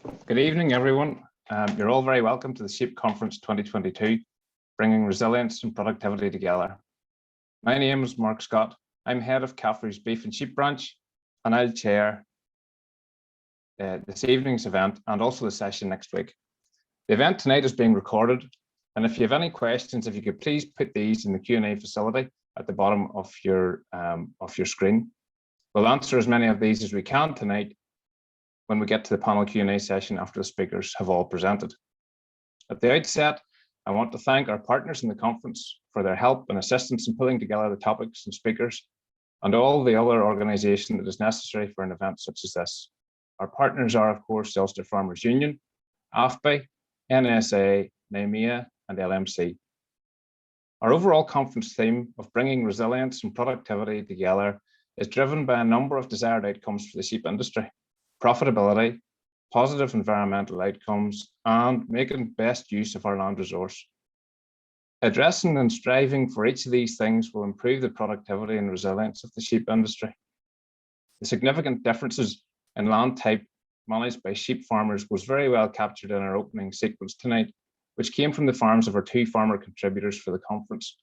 Good evening, everyone. You're all very welcome to the Sheep Conference 2022, bringing resilience and productivity together. My name is Mark Scott. I'm head of CAFRE's Beef and Sheep branch, and I'll chair this evening's event and also the session next week. The event tonight is being recorded, and if you have any questions, if you could please put these in the Q&A facility at the bottom of your screen. We'll answer as many of these as we can tonight when we get to the panel Q&A session after the speakers have all presented. At the outset, I want to thank our partners in the conference for their help and assistance in pulling together the topics and speakers, and all the other organisation that is necessary for an event such as this. Our partners are, of course, the Ulster Farmers Union, AFBI, NSA, NIMEA, and LMC. Our overall conference theme of bringing resilience and productivity together is driven by a number of desired outcomes for the sheep industry: profitability, positive environmental outcomes, and making best use of our land resource. Addressing and striving for each of these things will improve the productivity and resilience of the sheep industry. The significant differences in land type managed by sheep farmers was very well captured in our opening sequence tonight, which came from the farms of our two farmer contributors for the conference.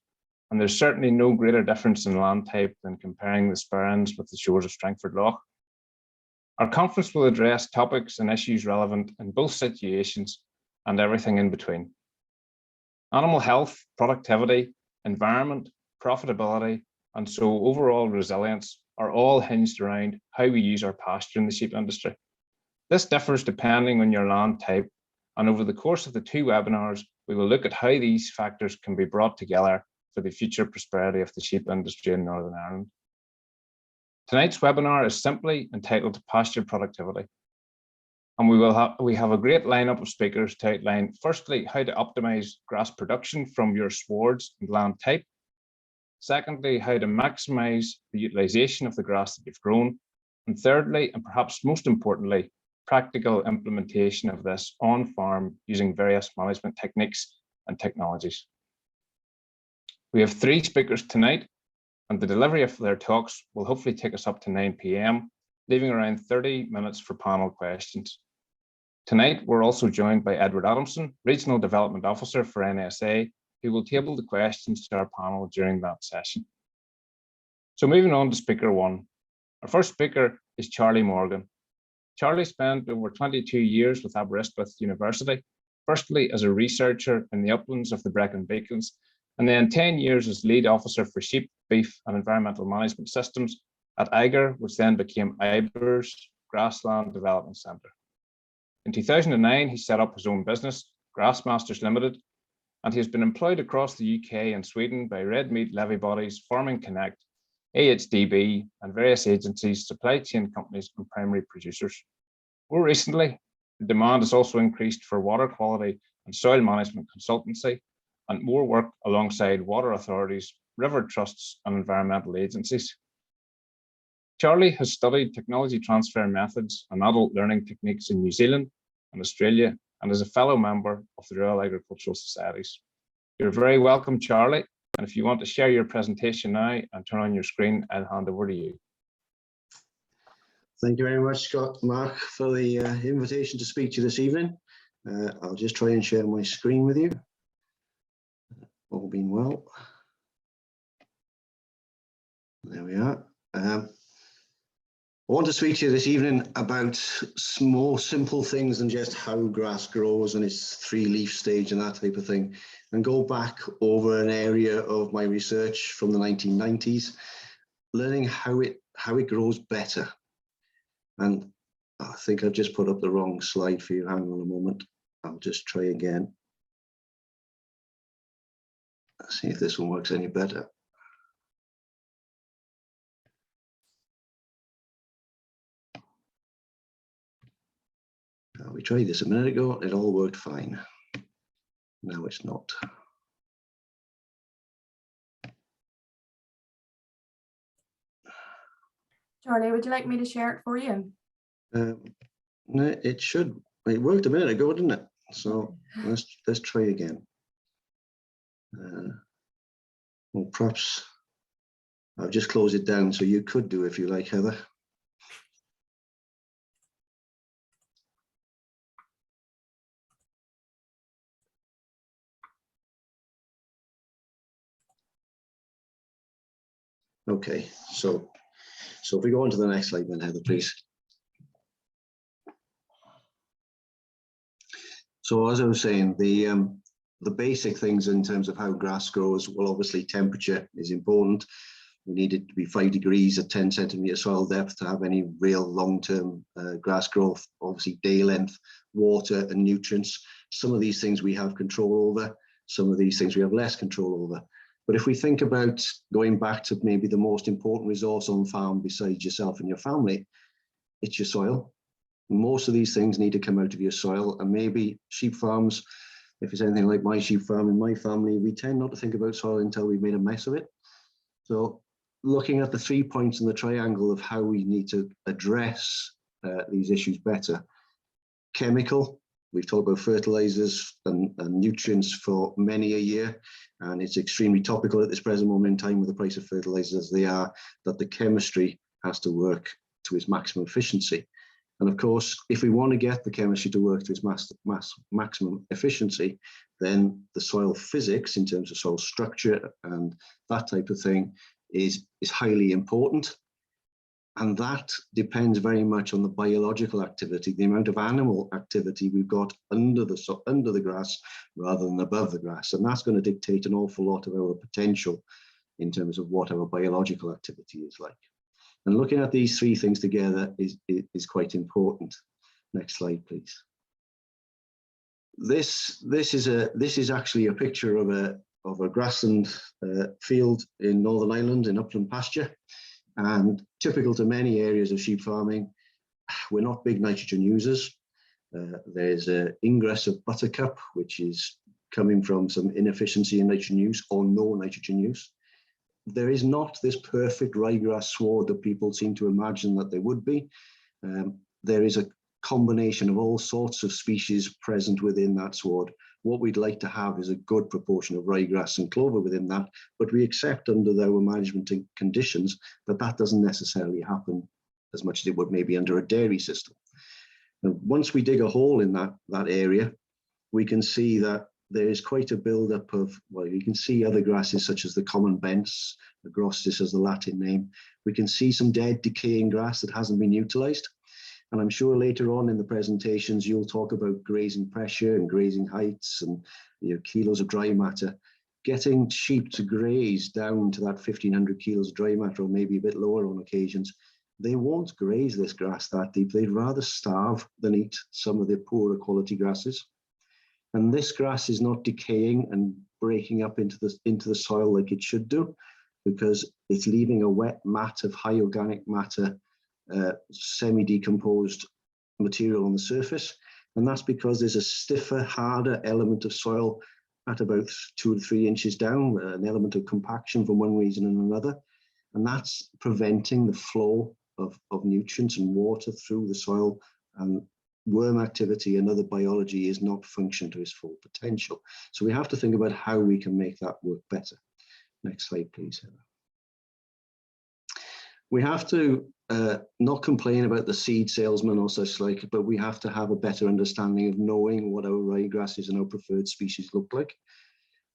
And there's certainly no greater difference in land type than comparing the Sperrins with the shores of Strangford Lough. Our conference will address topics and issues relevant in both situations and everything in between. Animal health, productivity, environment, profitability, and so overall resilience are all hinged around how we use our pasture in the sheep industry. This differs depending on your land type, and over the course of the two webinars, we will look at how these factors can be brought together for the future prosperity of the sheep industry in Northern Ireland. Tonight's webinar is simply entitled Pasture Productivity. And we have a great lineup of speakers to outline, firstly, how to optimize grass production from your swards and land type. Secondly, how to maximize the utilization of the grass that you've grown. And thirdly, and perhaps most importantly, practical implementation of this on farm using various management techniques and technologies. We have 3 speakers tonight, and the delivery of their talks will hopefully take us up to 9 p.m, leaving around 30 minutes for panel questions. Tonight, we're also joined by Edward Adamson, Regional Development Officer for NSA, who will table the questions to our panel during that session. So moving on to speaker 1. Our first speaker is Charlie Morgan. Charlie spent over 22 years with Aberystwyth University, firstly as a researcher in the uplands of the Brecon Beacons, and then 10 years as lead officer for sheep, beef and environmental management systems at IGER, which then became IBER's Grassland Development Centre. In 2009, he set up his own business, Grassmasters Limited, and he has been employed across the UK and Sweden by red meat levy bodies, Farming Connect, AHDB, and various agencies, supply chain companies, and primary producers. More recently, the demand has also increased for water quality and soil management consultancy, and more work alongside water authorities, river trusts, and environmental agencies. Charlie has studied technology transfer methods and adult learning techniques in New Zealand and Australia, and is a fellow member of the Royal Agricultural Societies. You're very welcome, Charlie, and if you want to share your presentation now and turn on your screen, I'll hand over to you. Thank you very much, Scott, Mark, for the invitation to speak to you this evening. I'll just try and share my screen with you. All being well. There we are. I want to speak to you this evening about more simple things than just how grass grows and its 3-leaf stage and that type of thing, and go back over an area of my research from the 1990s, learning how it grows better. And I think I've just put up the wrong slide for you. Hang on a moment. I'll just try again. Let's see if this one works any better. We tried this a minute ago, it all worked fine. Now it's not. Charlie, would you like me to share it for you? No, it should. It worked a minute ago, didn't it? So let's try again. Well, perhaps I've just closed it down, so you could do if you like, Heather. Okay, so if we go on to the next slide then, Heather, please. So as I was saying, the basic things in terms of how grass grows, well, obviously temperature is important. We need it to be 5 degrees at 10 centimetre soil depth to have any real long-term grass growth. Obviously day length, water and nutrients. Some of these things we have control over, some of these things we have less control over. But if we think about going back to maybe the most important resource on farm besides yourself and your family, it's your soil. Most of these things need to come out of your soil, and maybe sheep farms, if it's anything like my sheep farm in my family, we tend not to think about soil until we've made a mess of it. So looking at the 3 points in the triangle of how we need to address these issues better. Chemical, we've talked about fertilizers and nutrients for many a year, and it's extremely topical at this present moment in time with the price of fertilizers as they are, that the chemistry has to work to its maximum efficiency. And of course, if we want to get the chemistry to work to its maximum efficiency, then the soil physics in terms of soil structure and that type of thing is highly important. And that depends very much on the biological activity, the amount of animal activity we've got under the grass rather than above the grass. And that's going to dictate an awful lot of our potential in terms of what our biological activity is like. And looking at these 3 things together is quite important. Next slide, please. This is actually a picture of a grassland field in Northern Ireland in upland pasture, and typical to many areas of sheep farming, we're not big nitrogen users. There's an ingress of buttercup, which is coming from some inefficiency in nitrogen use or no nitrogen use. There is not this perfect ryegrass sward that people seem to imagine that there would be. There is a combination of all sorts of species present within that sward. What we'd like to have is a good proportion of ryegrass and clover within that, but we accept under our management conditions that that doesn't necessarily happen as much as it would maybe under a dairy system. And once we dig a hole in that area, we can see that there is quite a build-up of, well, you can see other grasses such as the common bents, the grostis as the Latin name. We can see some dead decaying grass that hasn't been utilised. And I'm sure later on in the presentations, you'll talk about grazing pressure and grazing heights and kilos of dry matter. Getting sheep to graze down to that 1,500 kilos of dry matter, or maybe a bit lower on occasions, they won't graze this grass that deep. They'd rather starve than eat some of the poorer quality grasses. And this grass is not decaying and breaking up into the soil like it should do, because it's leaving a wet mat of high organic matter, semi-decomposed material on the surface. And that's because there's a stiffer, harder element of soil at about 2 to 3 inches down, an element of compaction for one reason and another. And that's preventing the flow of nutrients and water through the soil, and worm activity and other biology is not functioning to its full potential. So we have to think about how we can make that work better. Next slide, please, Heather. We have to not complain about the seed salesman or such like, but we have to have a better understanding of knowing what our ryegrasses and our preferred species look like.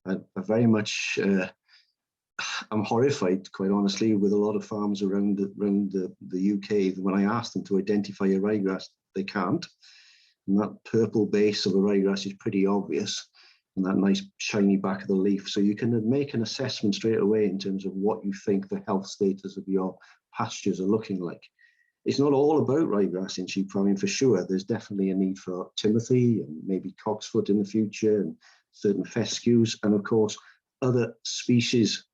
I very much, I'm horrified, quite honestly, with a lot of farms around the UK. When I ask them to identify a ryegrass, they can't. And that purple base of a ryegrass is pretty obvious, and that nice shiny back of the leaf. So you can make an assessment straight away in terms of what you think the health status of your pastures are looking like. It's not all about ryegrass in sheep farming for sure. There's definitely a need for timothy and maybe cocksfoot in the future and certain fescues, and of course other species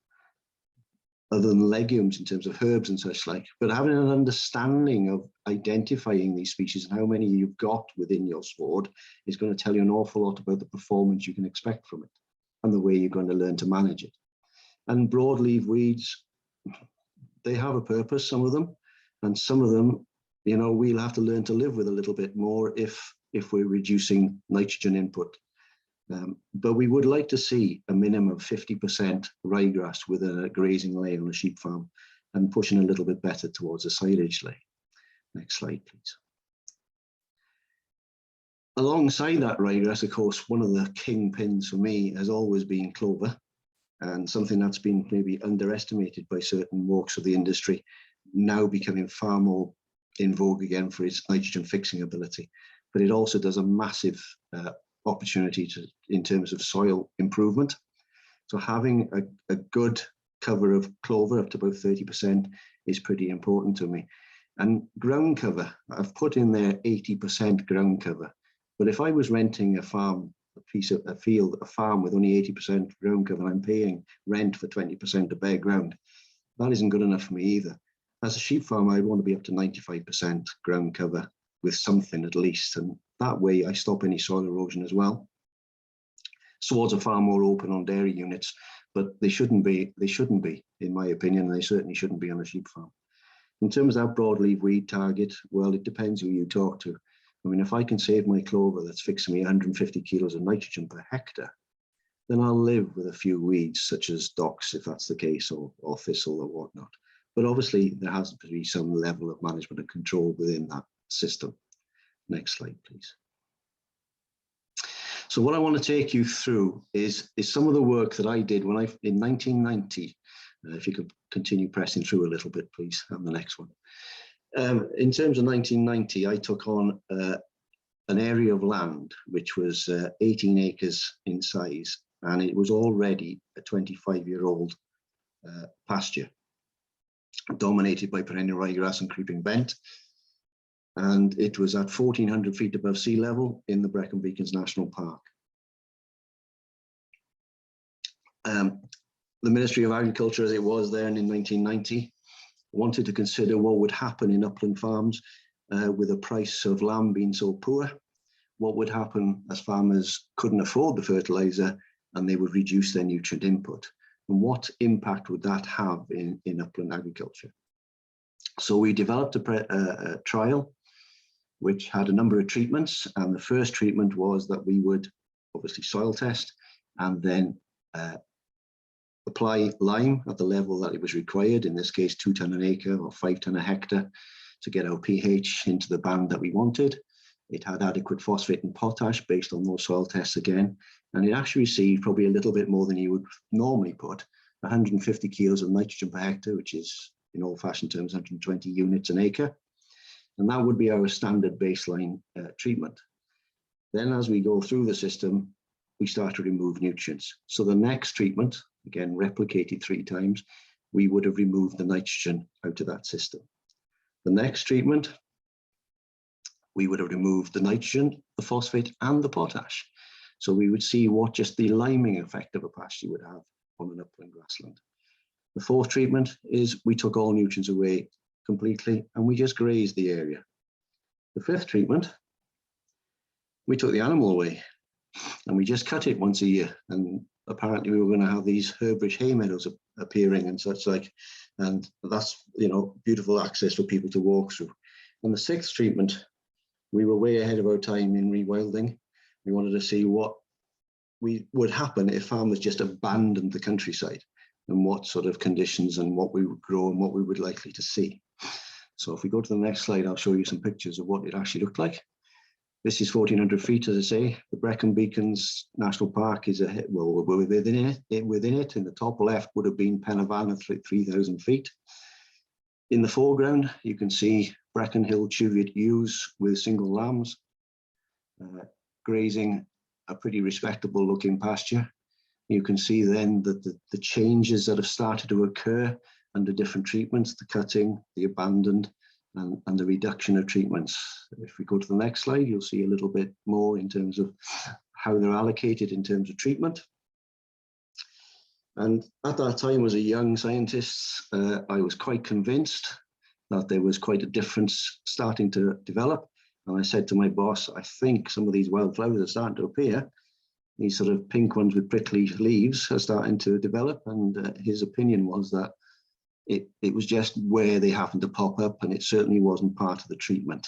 other than legumes in terms of herbs and such like. But having an understanding of identifying these species and how many you've got within your sward is going to tell you an awful lot about the performance you can expect from it and the way you're going to learn to manage it. And broadleaf weeds, they have a purpose, some of them, and some of them, we'll have to learn to live with a little bit more if we're reducing nitrogen input. But we would like to see a minimum of 50% ryegrass within a grazing lay on a sheep farm, and pushing a little bit better towards a silage lay. Next slide, please. Alongside that ryegrass, of course, one of the kingpins for me has always been clover. and something that's been maybe underestimated by certain walks of the industry, now becoming far more in vogue again for its nitrogen fixing ability. But it also does a massive opportunity in terms of soil improvement. So having a good cover of clover up to about 30% is pretty important to me. And ground cover, I've put in there 80% ground cover. But if I was renting a farm, a farm with only 80% ground cover, and I'm paying rent for 20% of bare ground, that isn't good enough for me either. As a sheep farmer, I'd want to be up to 95% ground cover with something at least. And that way I stop any soil erosion as well. Swards are far more open on dairy units, but they shouldn't be, in my opinion, and they certainly shouldn't be on a sheep farm. In terms of that broadleaf weed target, well, it depends who you talk to. I mean, if I can save my clover that's fixing me 150 kilos of nitrogen per hectare, then I'll live with a few weeds such as docks, if that's the case, or thistle or whatnot. But obviously there has to be some level of management and control within that system. Next slide, please. So what I want to take you through is some of the work that I did when in 1990. If you could continue pressing through a little bit, please, and the next one. In terms of 1990, I took on an area of land which was 18 acres in size, and it was already a 25-year-old pasture dominated by perennial ryegrass and creeping bent. And it was at 1,400 feet above sea level in the Brecon Beacons National Park. The Ministry of Agriculture, as it was then in 1990, wanted to consider what would happen in upland farms with the price of land being so poor. What would happen as farmers couldn't afford the fertilizer and they would reduce their nutrient input? And what impact would that have in upland agriculture? So we developed a trial which had a number of treatments, and the first treatment was that we would obviously soil test and then apply lime at the level that it was required, in this case 2 tonne an acre or 5 tonne a hectare, to get our pH into the band that we wanted. It had adequate phosphate and potash based on those soil tests again, and it actually received probably a little bit more than you would normally put, 150 kilos of nitrogen per hectare, which is in old-fashioned terms 120 units an acre. And that would be our standard baseline treatment. Then as we go through the system, we start to remove nutrients. So the next treatment, again replicated 3 times, we would have removed the nitrogen out of that system. The next treatment, we would have removed the nitrogen, the phosphate and the potash. So we would see what just the liming effect of a pasture would have on an upland grassland. The fourth treatment is we took all nutrients away completely and we just grazed the area. The fifth treatment, we took the animal away and we just cut it once a year, and apparently we were going to have these herb-rich hay meadows appearing and such like, and that's, you know, beautiful access for people to walk through. And the sixth treatment, we were way ahead of our time in rewilding. We wanted to see what would happen if farmers just abandoned the countryside, and what sort of conditions and what we would grow and what we would likely to see. So if we go to the next slide, I'll show you some pictures of what it actually looked like. This is 1,400 feet, as I say. The Brecon Beacons National Park is we're within it. In the top left would have been Penavan at 3,000 feet. In the foreground, you can see Brecon Hill Cheviot ewes with single lambs grazing a pretty respectable looking pasture. You can see then that the changes that have started to occur under different treatments, the cutting, the abandoned, and the reduction of treatments. If we go to the next slide, you'll see a little bit more in terms of how they're allocated in terms of treatment. And at that time, as a young scientist, I was quite convinced that there was quite a difference starting to develop. And I said to my boss, I think some of these wildflowers are starting to appear. These sort of pink ones with prickly leaves are starting to develop. And his opinion was that it was just where they happened to pop up, and it certainly wasn't part of the treatment.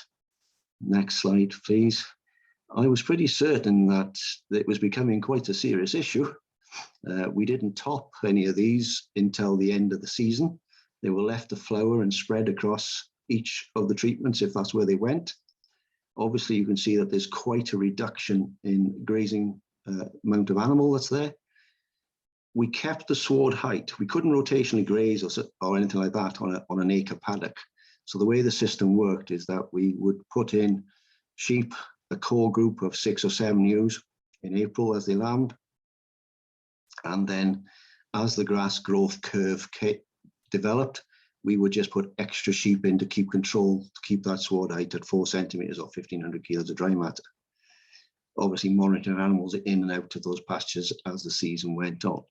Next slide, please. I was pretty certain that it was becoming quite a serious issue. We didn't top any of these until the end of the season. They were left to flower and spread across each of the treatments if that's where they went. Obviously, you can see that there's quite a reduction in grazing amount of animal that's there. we kept the sward height. We couldn't rotationally graze or anything like that on an acre paddock. So the way the system worked is that we would put in sheep, a core group of 6 or 7 ewes in April as they lambed. And then as the grass growth curve developed, we would just put extra sheep in to keep control, to keep that sward height at 4 centimeters or 1,500 kilos of dry matter. Obviously monitoring animals in and out of those pastures as the season went on.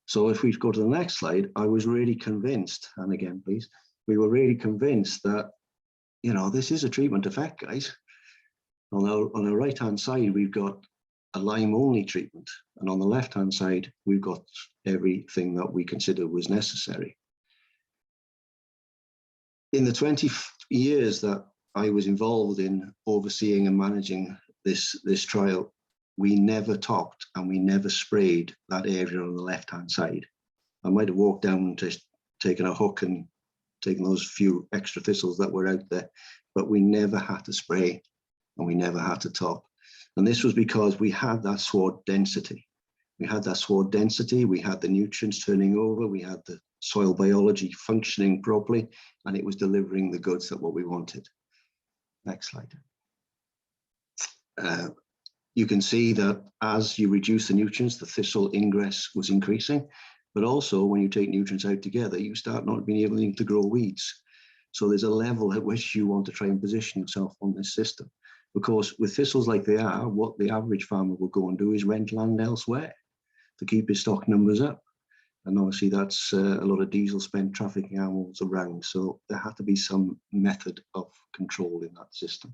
So if we go to the next slide, I was really convinced, and again, please, we were really convinced that, you know, this is a treatment effect, guys. On the right-hand side, we've got a Lyme-only treatment, and on the left-hand side, we've got everything that we consider was necessary. In the 20 years that I was involved in overseeing and managing this trial, we never topped and we never sprayed that area on the left-hand side. I might have walked down and just taken a hook and taken those few extra thistles that were out there, but we never had to spray and we never had to top. And this was because we had that sward density. We had that sward density, we had the nutrients turning over, we had the soil biology functioning properly, and it was delivering the goods that what we wanted. Next slide. You can see that as you reduce the nutrients, the thistle ingress was increasing, but also when you take nutrients out together, you start not being able to grow weeds. So there's a level at which you want to try and position yourself on this system. Because with thistles like they are, what the average farmer will go and do is rent land elsewhere to keep his stock numbers up. And obviously that's a lot of diesel spent trafficking animals around. So there had to be some method of control in that system.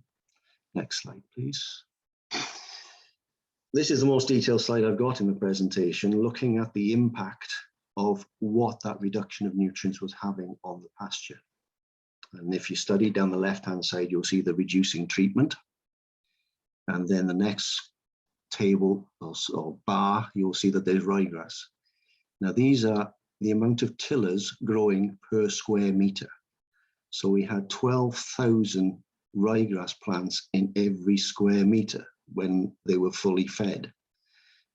Next slide, please. This is the most detailed slide I've got in the presentation, looking at the impact of what that reduction of nutrients was having on the pasture. And if you study down the left-hand side, you'll see the reducing treatment. And then the next table or bar, you'll see that there's ryegrass. Now these are the amount of tillers growing per square meter. So we had 12,000 ryegrass plants in every square meter when they were fully fed.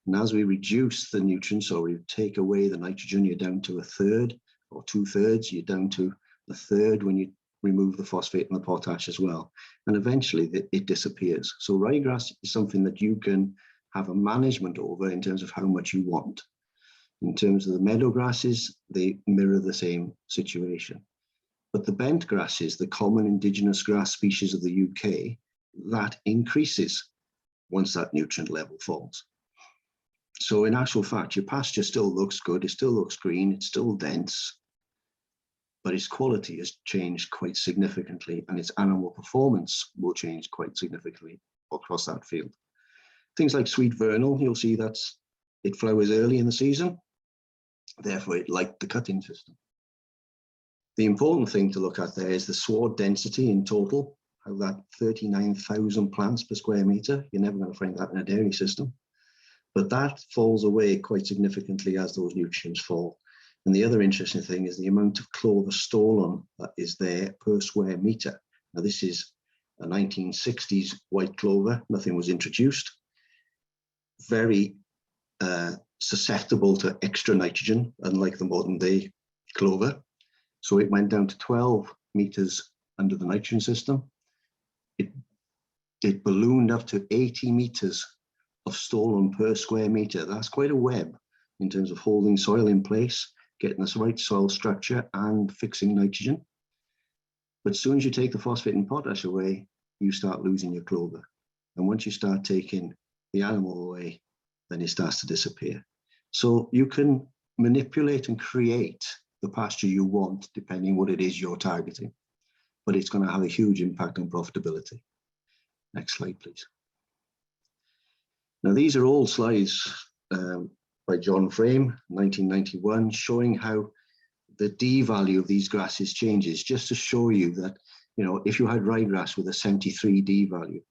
And as we reduce the nutrients, or we take away the nitrogen, you're down to 1/3 or 2/3, you're down to 1/3 when you remove the phosphate and the potash as well. And eventually it disappears. So ryegrass is something that you can have a management over in terms of how much you want. In terms of the meadow grasses, they mirror the same situation. But the bent grasses, the common indigenous grass species of the UK, that increases once that nutrient level falls. So in actual fact, your pasture still looks good, it still looks green, it's still dense, but its quality has changed quite significantly, and its animal performance will change quite significantly across that field. Things like sweet vernal, you'll see that it flowers early in the season, therefore it liked the cutting system. The important thing to look at there is the sward density in total, how that 39,000 plants per square meter. You're never going to find that in a dairy system, but that falls away quite significantly as those nutrients fall. And the other interesting thing is the amount of clover stolon that is there per square meter. Now this is a 1960s white clover, nothing was introduced. Very susceptible to extra nitrogen, unlike the modern day clover. So it went down to 12 meters under the nitrogen system. It ballooned up to 80 meters of stolon per square meter. That's quite a web in terms of holding soil in place, getting the right soil structure and fixing nitrogen. But as soon as you take the phosphate and potash away, you start losing your clover. And once you start taking the animal away, then it starts to disappear. So you can manipulate and create the pasture you want, depending what it is you're targeting, but it's going to have a huge impact on profitability. Next slide, please. Now, these are old slides by John Frame, 1991, showing how the D value of these grasses changes, just to show you that, you know, if you had ryegrass with a 73 D value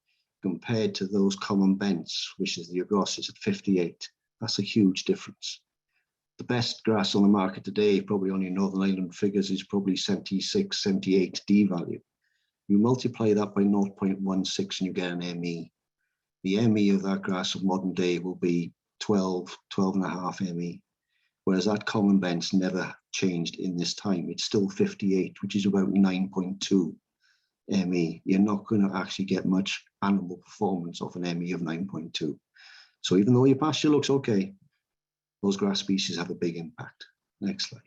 compared to those common bents, which is the agrostis at 58, that's a huge difference. The best grass on the market today, probably on your Northern Ireland figures, is probably 76, 78 D value. You multiply that by 0.16 and you get an ME. The ME of that grass of modern day will be 12, 12.5 ME. whereas that common bent's never changed in this time. It's still 58, which is about 9.2 ME. You're not going to actually get much animal performance off an ME of 9.2. So even though your pasture looks okay, those grass species have a big impact. Next slide.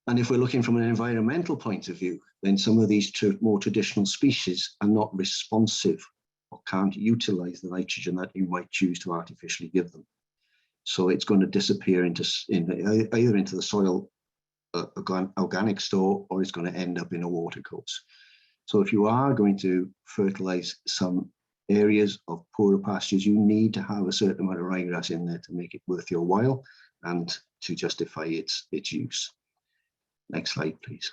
And if we're looking from an environmental point of view, then some of these more traditional species are not responsive or can't utilize the nitrogen that you might choose to artificially give them. So it's going to disappear either into the soil organic store, or it's going to end up in a watercourse. So if you are going to fertilize some areas of poorer pastures, you need to have a certain amount of ryegrass in there to make it worth your while and to justify its use. Next slide, please.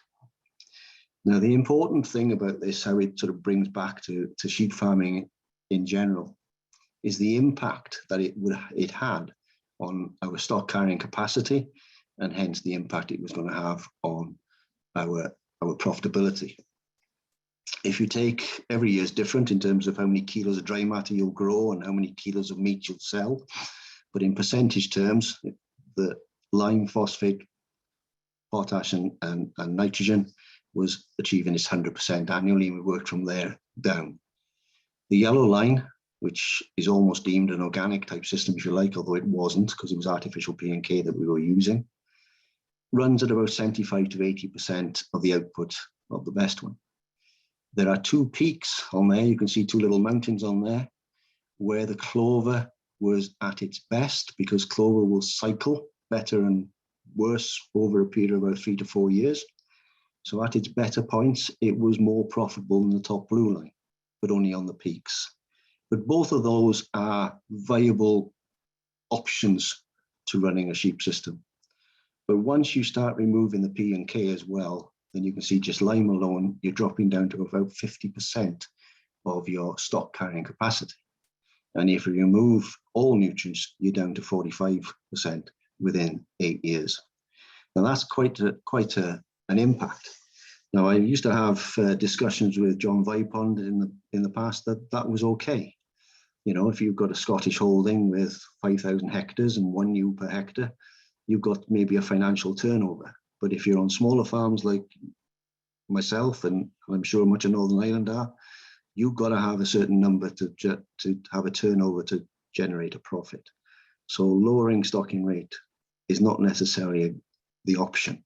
Now, the important thing about this, how it sort of brings back to sheep farming in general, is the impact that it had on our stock carrying capacity, and hence the impact it was going to have on our profitability. If you take, every year is different in terms of how many kilos of dry matter you'll grow and how many kilos of meat you'll sell, but in percentage terms, the lime, phosphate, potash and nitrogen was achieving its 100% annually. We worked from there down. The yellow line, which is almost deemed an organic type system, if you like, although it wasn't, because it was artificial P and K that we were using, runs at about 75 to 80% of the output of the best one. There are two peaks on there. You can see two little mountains on there where the clover was at its best, because clover will cycle better and worse over a period of about 3 to 4 years. So at its better points, it was more profitable than the top blue line, but only on the peaks. But both of those are viable options to running a sheep system. But once you start removing the P and K as well, then you can see just lime alone, you're dropping down to about 50% of your stock carrying capacity. And if you remove all nutrients, you're down to 45% within 8 years. Now that's quite an impact. Now I used to have discussions with John Vipond in the past that was okay. You know, if you've got a Scottish holding with 5,000 hectares and 1 ewe per hectare, you've got maybe a financial turnover. But if you're on smaller farms like myself, and I'm sure much of Northern Ireland are, you've got to have a certain number to have a turnover to generate a profit. So lowering stocking rate is not necessarily the option.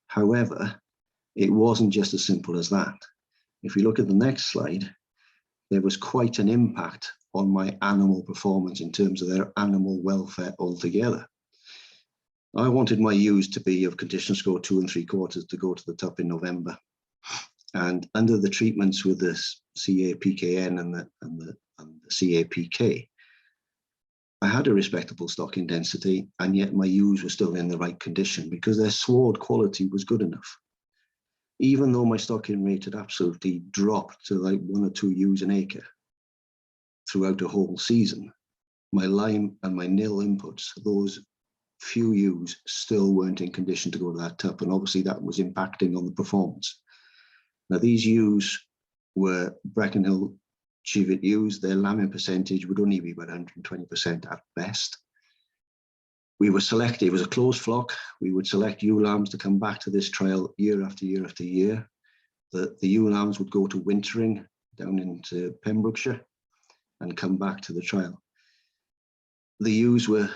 However, it wasn't just as simple as that. If we look at the next slide, there was quite an impact on my animal performance in terms of their animal welfare altogether. I wanted my ewes to be of condition score 2 3/4 to go to the top in November. And under the treatments with the CAPKN and the CAPK, I had a respectable stocking density, and yet my ewes were still in the right condition because their sward quality was good enough. Even though my stocking rate had absolutely dropped to like 1 or 2 ewes an acre throughout the whole season, my lime and my nil inputs, those few ewes still weren't in condition to go to that top, and obviously that was impacting on the performance. Now these ewes were Breckenhill Cheviot ewes. Their lambing percentage would only be about 120% at best. We were selected, it was a closed flock. We would select ewe lambs to come back to this trial year after year after year. The ewe lambs would go to wintering down into Pembrokeshire and come back to the trial. The ewes were,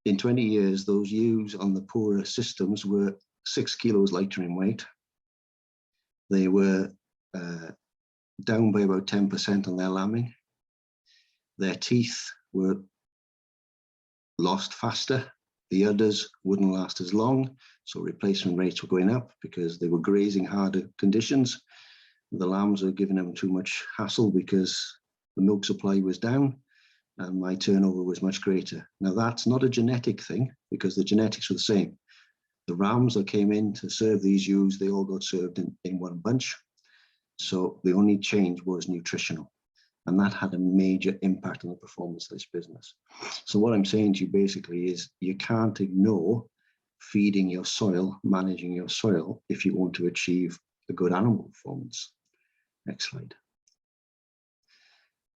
in 20 years, those ewes on the poorer systems were 6 kilos lighter in weight. They were down by about 10% on their lambing. Their teeth were lost faster. The udders wouldn't last as long, so replacement rates were going up because they were grazing harder conditions. The lambs were giving them too much hassle because the milk supply was down and my turnover was much greater. Now that's not a genetic thing because the genetics were the same. The rams that came in to serve these ewes, they all got served in one bunch. So the only change was nutritional, and that had a major impact on the performance of this business. So what I'm saying to you basically is you can't ignore feeding your soil, managing your soil if you want to achieve a good animal performance. Next slide.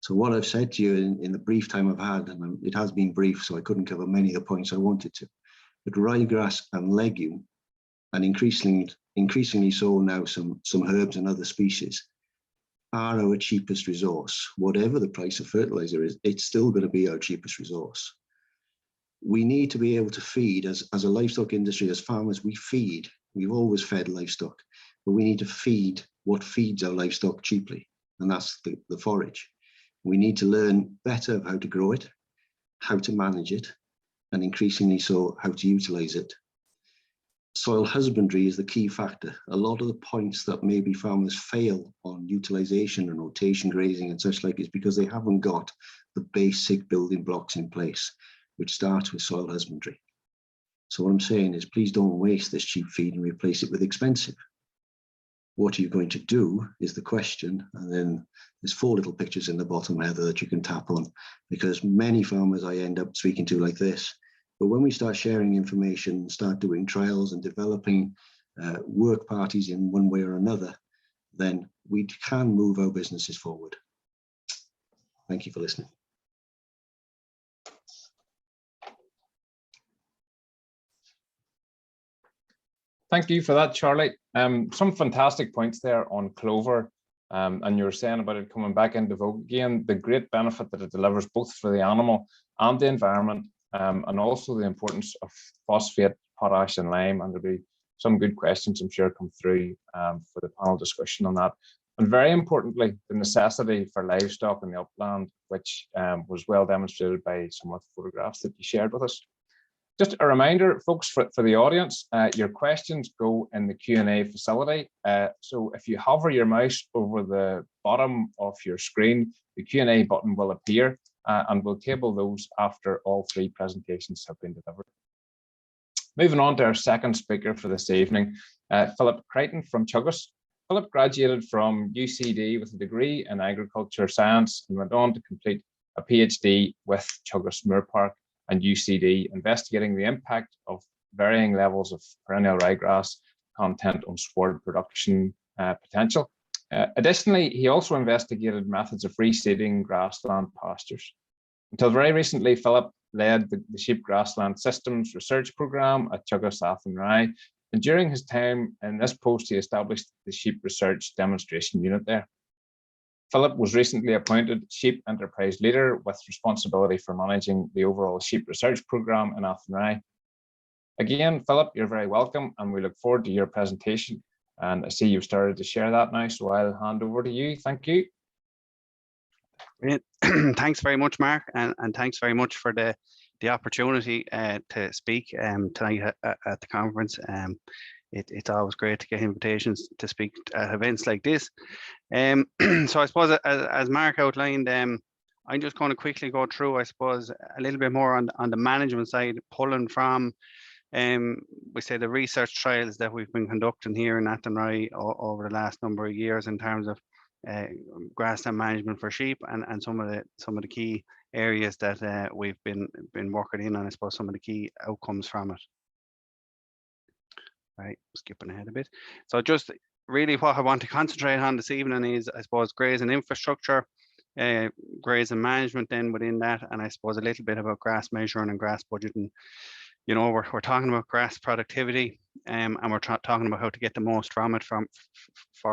So what I've said to you in the brief time I've had, and it has been brief, so I couldn't cover many of the points I wanted to, but ryegrass and legume, and increasingly so now some herbs and other species, are our cheapest resource. Whatever the price of fertilizer is, it's still going to be our cheapest resource. We need to be able to feed, as a livestock industry, as farmers, we feed. We've always fed livestock, but we need to feed what feeds our livestock cheaply, and that's the forage. We need to learn better how to grow it, how to manage it, and increasingly so, how to utilize it. Soil husbandry is the key factor. A lot of the points that maybe farmers fail on utilization and rotation grazing and such like is because they haven't got the basic building blocks in place, which starts with soil husbandry. So what I'm saying is, please don't waste this cheap feed and replace it with expensive. What are you going to do is the question, and then there's 4 little pictures in the bottom, Heather, that you can tap on, because many farmers I end up speaking to like this. But when we start sharing information, start doing trials and developing work parties in one way or another, then we can move our businesses forward. Thank you for listening. Thank you for that, Charlie. Some fantastic points there on clover, and you were saying about it coming back into vogue again, the great benefit that it delivers both for the animal and the environment, and also the importance of phosphate, potash and lime. And there'll be some good questions, I'm sure, come through for the panel discussion on that. And very importantly, the necessity for livestock in the upland, which was well demonstrated by some of the photographs that you shared with us. Just a reminder, folks, for the audience, your questions go in the Q&A facility. So if you hover your mouse over the bottom of your screen, the Q&A button will appear, and we'll table those after all 3 presentations have been delivered. Moving on to our second speaker for this evening, Philip Crichton from Teagasc. Philip graduated from UCD with a degree in agriculture science and went on to complete a PhD with Teagasc Moorpark and UCD, investigating the impact of varying levels of perennial ryegrass content on sward production potential. Additionally, he also investigated methods of reseeding grassland pastures. Until very recently, Philip led the sheep grassland systems research program at Teagasc Athenry, and during his time in this post, he established the sheep research demonstration unit there. Philip was recently appointed Sheep Enterprise Leader with responsibility for managing the overall sheep research program in Athenry. Again, Philip, you're very welcome, and we look forward to your presentation. And I see you've started to share that now, so I'll hand over to you. Thank you. Brilliant. Thanks very much, Mark, and thanks very much for the opportunity to speak tonight at the conference. It's always great to get invitations to speak at events like this. So I suppose, as Mark outlined, I'm just going to quickly go through, I suppose, a little bit more on the management side, pulling from, we say, the research trials that we've been conducting here in Athenry over the last number of years in terms of grassland management for sheep, and some of the key areas that we've been working in, and I suppose some of the key outcomes from it. Right, skipping ahead a bit. So just really what I want to concentrate on this evening is, I suppose, grazing infrastructure, grazing management then within that, and I suppose a little bit about grass measuring and grass budgeting. You know, we're talking about grass productivity, and we're talking about how to get the most from it for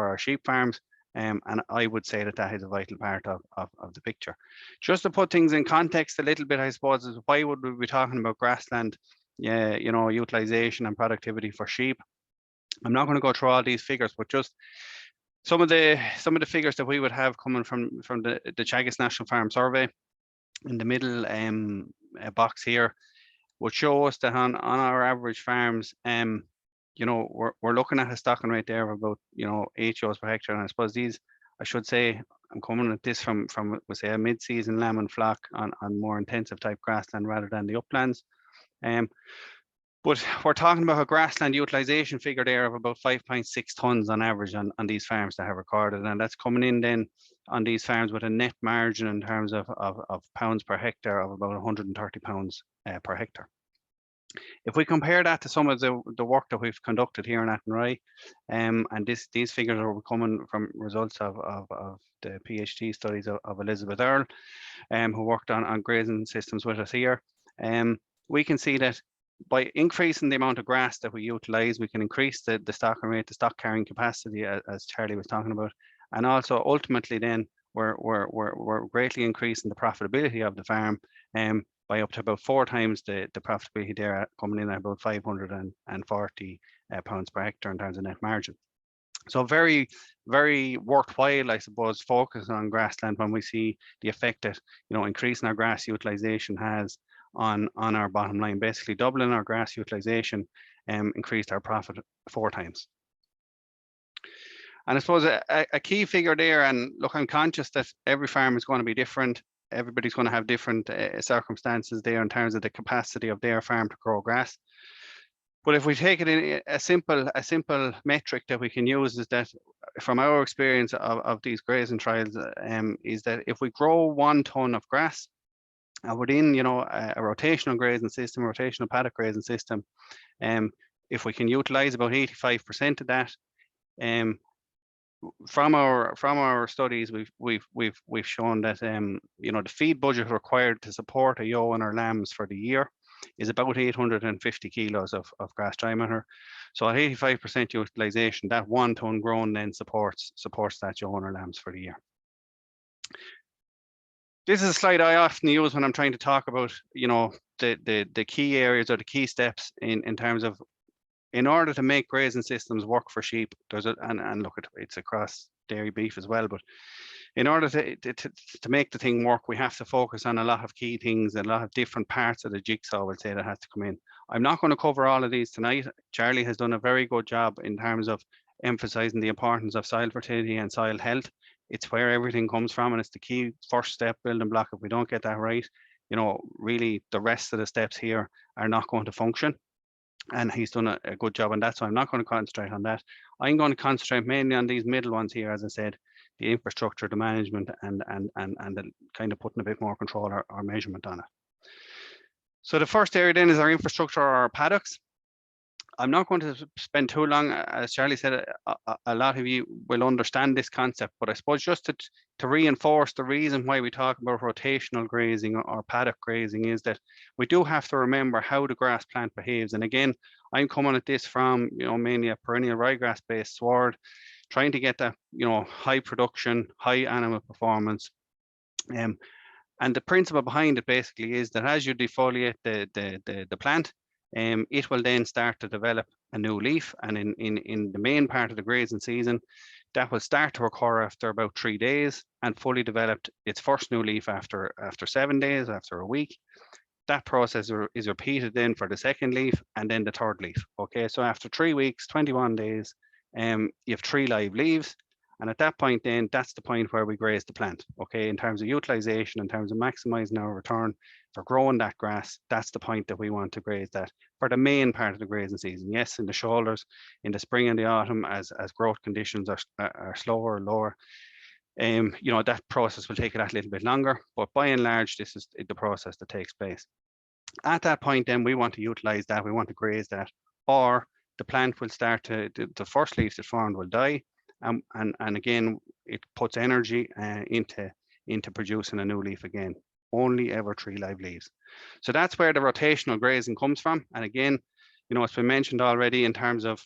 our sheep farms. And I would say that is a vital part of the picture. Just to put things in context a little bit, I suppose, is why would we be talking about grassland, you know, utilization and productivity for sheep? I'm not going to go through all these figures, but just some of the figures that we would have coming from the Teagasc National Farm Survey in the middle box here would show us that on our average farms, you know, we're looking at a stocking rate there of about, you know, 8 ewes per hectare. And I suppose these, I should say, I'm coming at this from we say a mid-season lamb and flock on more intensive type grassland rather than the uplands. But we're talking about a grassland utilization figure there of about 5.6 tonnes on average on these farms that have recorded, and that's coming in then on these farms with a net margin in terms of pounds per hectare of about 130 pounds per hectare. If we compare that to some of the work that we've conducted here in Athenry, and these figures are coming from results of the PhD studies of Elizabeth Earle, who worked on grazing systems with us here, we can see that by increasing the amount of grass that we utilise, we can increase the stocking rate, the stock carrying capacity, as Charlie was talking about, and also ultimately then we're greatly increasing the profitability of the farm, by up to about 4 times the profitability there, coming in at about 540 pounds per hectare in terms of net margin. So very, very worthwhile, I suppose, focus on grassland when we see the effect that, you know, increasing our grass utilization has on our bottom line. Basically doubling our grass utilization increased our profit 4 times. And I suppose a key figure there, and look, I'm conscious that every farm is going to be different. Everybody's going to have different circumstances there in terms of the capacity of their farm to grow grass. But if we take it in a simple metric that we can use is that, from our experience of these grazing trials, is that if we grow 1 ton of grass within, you know, a rotational grazing system, a rotational paddock grazing system, if we can utilize about 85% of that, from our studies, we've shown that you know, the feed budget required to support a ewe and our lambs for the year is about 850 kilos of grass diameter. So at 85% utilization, that 1 ton grown then supports that ewe and our lambs for the year. This is a slide I often use when I'm trying to talk about, you know, the key areas or the key steps in terms of, in order to make grazing systems work for sheep, and look, it's across dairy beef as well, but in order to make the thing work, we have to focus on a lot of key things and a lot of different parts of the jigsaw, we'll say, that has to come in. I'm not going to cover all of these tonight. Charlie has done a very good job in terms of emphasizing the importance of soil fertility and soil health. It's where everything comes from, and it's the key first step, building block. If we don't get that right, you know, really the rest of the steps here are not going to function. And he's done a good job on that, so I'm not going to concentrate on that. I'm going to concentrate mainly on these middle ones here, as I said, the infrastructure, the management, and the kind of putting a bit more control or measurement on it. So the first area then is our infrastructure, or our paddocks. I'm not going to spend too long. As Charlie said, a lot of you will understand this concept, but I suppose just to reinforce the reason why we talk about rotational grazing or paddock grazing is that we do have to remember how the grass plant behaves. And again, I'm coming at this from, you know, mainly a perennial ryegrass based sward, trying to get that, you know, high production, high animal performance. And the principle behind it basically is that as you defoliate the plant, it will then start to develop a new leaf, and in the main part of the grazing season, that will start to occur after about 3 days, and fully developed its first new leaf after 7 days, after a week. That process is repeated then for the second leaf and then the third leaf. Okay, so after 3 weeks, 21 days, you have 3 live leaves. And at that point, then that's the point where we graze the plant. Okay, in terms of utilization, in terms of maximizing our return for growing that grass, that's the point that we want to graze that for the main part of the grazing season. Yes, in the shoulders, in the spring and the autumn, as growth conditions are slower or lower, you know, that process will take that little bit longer. But by and large, this is the process that takes place. At that point, then we want to utilize that. We want to graze that, or the plant will start to, the first leaves that formed will die. And again, it puts energy into producing a new leaf again. Only ever 3 live leaves. So that's where the rotational grazing comes from. And again, you know, it's been mentioned already in terms of,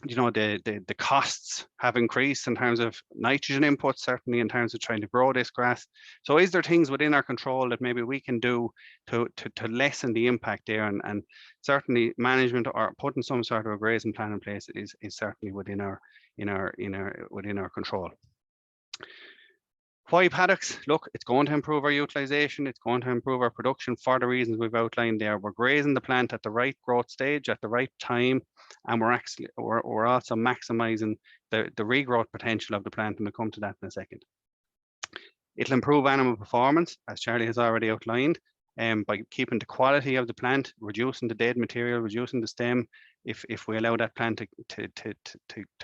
you know, the costs have increased in terms of nitrogen inputs, certainly in terms of trying to grow this grass. So is there things within our control that maybe we can do to lessen the impact there? And certainly management or putting some sort of a grazing plan in place is certainly within our control. Why paddocks? Look, it's going to improve our utilization, it's going to improve our production for the reasons we've outlined there. We're grazing the plant at the right growth stage, at the right time, and we're also maximizing the regrowth potential of the plant, and we'll come to that in a second. It'll improve animal performance, as Charlie has already outlined, by keeping the quality of the plant, reducing the dead material, reducing the stem. If we allow that plant to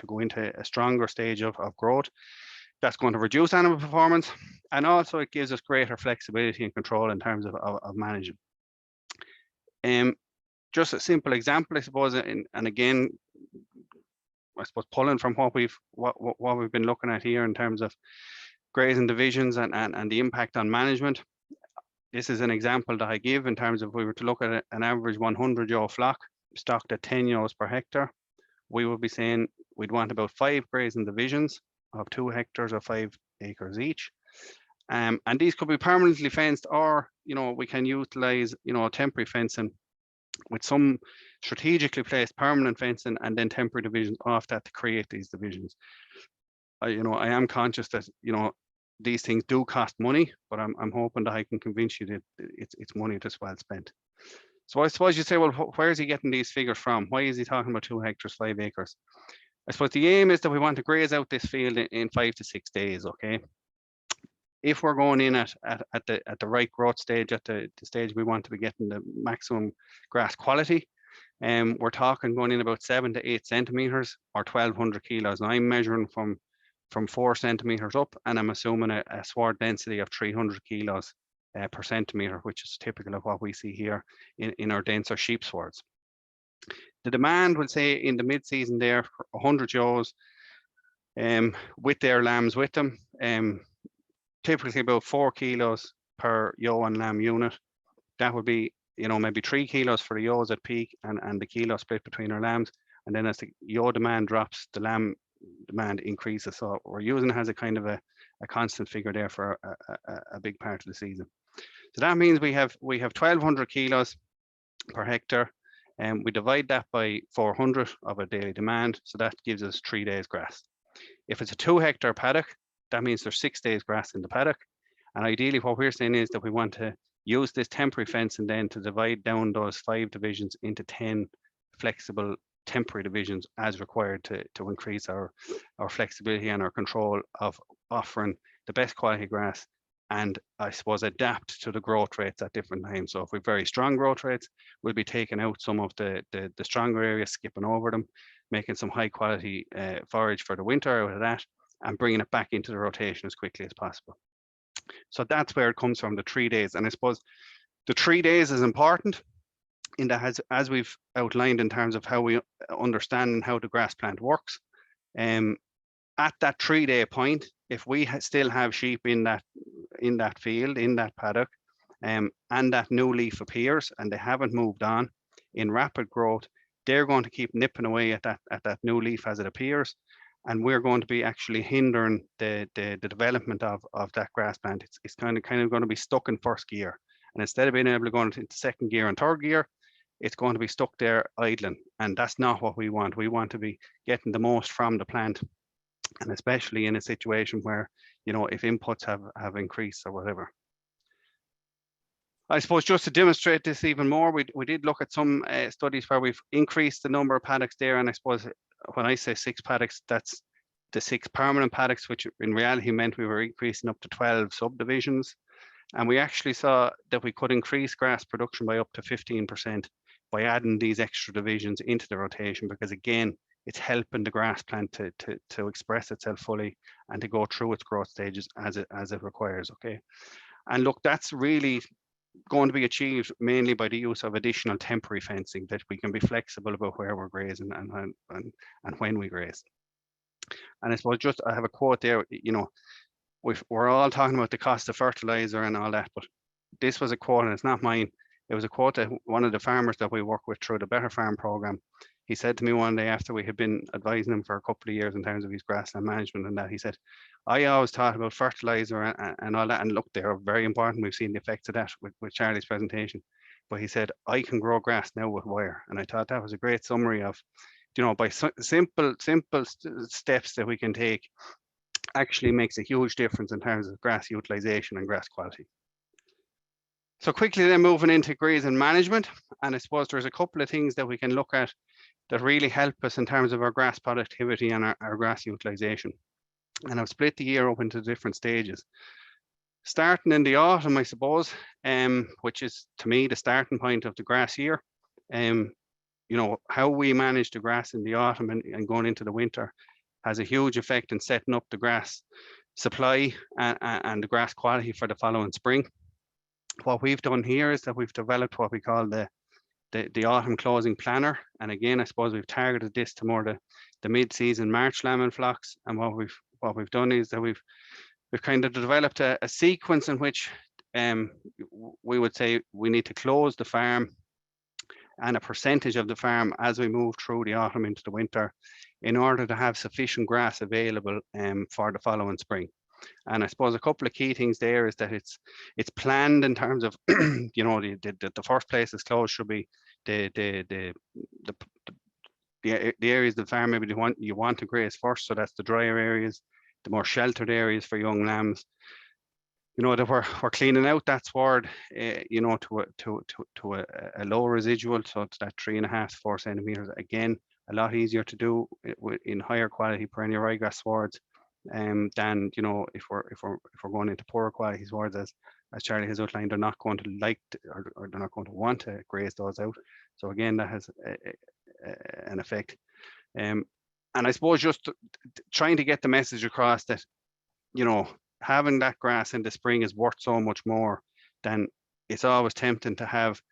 go into a stronger stage of growth, that's going to reduce animal performance, and also it gives us greater flexibility and control in terms of managing. just a simple example, I suppose, and again, I suppose pulling from what we've been looking at here in terms of grazing divisions and the impact on management. This is an example that I give in terms of if we were to look at an average 100 ewe flock stocked at 10 ewes per hectare, we would be saying we'd want about 5 grazing divisions of 2 hectares or 5 acres each. And these could be permanently fenced, or, you know, we can utilize, you know, temporary fencing with some strategically placed permanent fencing and then temporary divisions off that to create these divisions. You know, I am conscious that, you know, these things do cost money, but I'm hoping that I can convince you that it's money that's well spent. So I suppose you say, well, where is he getting these figures from? Why is he talking about 2 hectares, 5 acres? I suppose the aim is that we want to graze out this field in 5 to 6 days, okay? If we're going in at the right growth stage, at the stage we want to be getting the maximum grass quality, we're talking going in about 7 to 8 centimeters or 1,200 kilos. And I'm measuring from 4 centimeters up, and I'm assuming a sward density of 300 kilos per centimeter, which is typical of what we see here in our denser sheep swards. The demand, we'll say in the mid-season there, 100 ewes with their lambs with them, typically about 4 kilos per ewe and lamb unit. That would be, you know, maybe 3 kilos for the ewes at peak and the kilo split between our lambs. And then as the ewe demand drops, the lamb demand increases. So we're using it as a kind of a constant figure there for a big part of the season. So that means we have 1,200 kilos per hectare, and we divide that by 400 of a daily demand. So that gives us 3 days grass. If it's a 2 hectare paddock, that means there's 6 days grass in the paddock. And ideally what we're saying is that we want to use this temporary fence and then to divide down those 5 divisions into 10 flexible temporary divisions as required to increase our flexibility and our control of offering the best quality grass, and I suppose adapt to the growth rates at different times. So if we've very strong growth rates, we'll be taking out some of the stronger areas, skipping over them, making some high quality forage for the winter out of that, and bringing it back into the rotation as quickly as possible. So that's where it comes from, the 3 days. And I suppose the 3 days is important in that, as we've outlined in terms of how we understand how the grass plant works. At that 3 day point, if we still have sheep in that field, in that paddock, and that new leaf appears and they haven't moved on in rapid growth, they're going to keep nipping away at that new leaf as it appears, and we're going to be actually hindering the development of that grass plant. It's kind of going to be stuck in first gear, and instead of being able to go into second gear and third gear, it's going to be stuck there idling, and that's not what we want. We want to be getting the most from the plant, and especially in a situation where, you know, if inputs have increased or whatever. I suppose just to demonstrate this even more, we did look at some studies where we've increased the number of paddocks there, and I suppose when I say 6 paddocks, that's the 6 permanent paddocks, which in reality meant we were increasing up to 12 subdivisions. And we actually saw that we could increase grass production by up to 15% by adding these extra divisions into the rotation, because again, it's helping the grass plant to express itself fully and to go through its growth stages as it requires, okay? And look, that's really going to be achieved mainly by the use of additional temporary fencing, that we can be flexible about where we're grazing and when we graze. And I suppose just, I have a quote there, you know, we're all talking about the cost of fertilizer and all that, but this was a quote, and it's not mine. It was a quote that one of the farmers that we work with through the Better Farm program, he said to me one day after we had been advising him for a couple of years in terms of his grassland management and that, he said, I always thought about fertilizer and all that, and look, they're very important. We've seen the effects of that with Charlie's presentation. But he said, I can grow grass now with wire. And I thought that was a great summary of, you know, by simple steps that we can take, actually makes a huge difference in terms of grass utilization and grass quality. So quickly then moving into grazing management, and I suppose there's a couple of things that we can look at that really help us in terms of our grass productivity and our grass utilization. And I've split the year up into different stages. Starting in the autumn, I suppose, which is to me the starting point of the grass year. You know, how we manage the grass in the autumn and going into the winter has a huge effect in setting up the grass supply and the grass quality for the following spring. What we've done here is that we've developed what we call the the autumn closing planner. And again, I suppose we've targeted this to more the mid-season March lambing flocks. And what we've done is that we've kind of developed a sequence in which we would say we need to close the farm and a percentage of the farm as we move through the autumn into the winter in order to have sufficient grass available for the following spring. And I suppose a couple of key things there is that it's planned in terms of you know, the first place is closed should be the areas of the farm maybe you want to graze first, so that's the drier areas, the more sheltered areas for young lambs. You know, that we're cleaning out that sward, you know, to a low residual, so it's that 3.5 to 4 centimeters. Again, a lot easier to do in higher quality perennial ryegrass swards, than, you know, if we're going into poorer quality swards, as Charlie has outlined, they're not going to like or they're not going to want to graze those out. So again, that has an effect. And I suppose just trying to get the message across that, you know, having that grass in the spring is worth so much more than it's always tempting to have,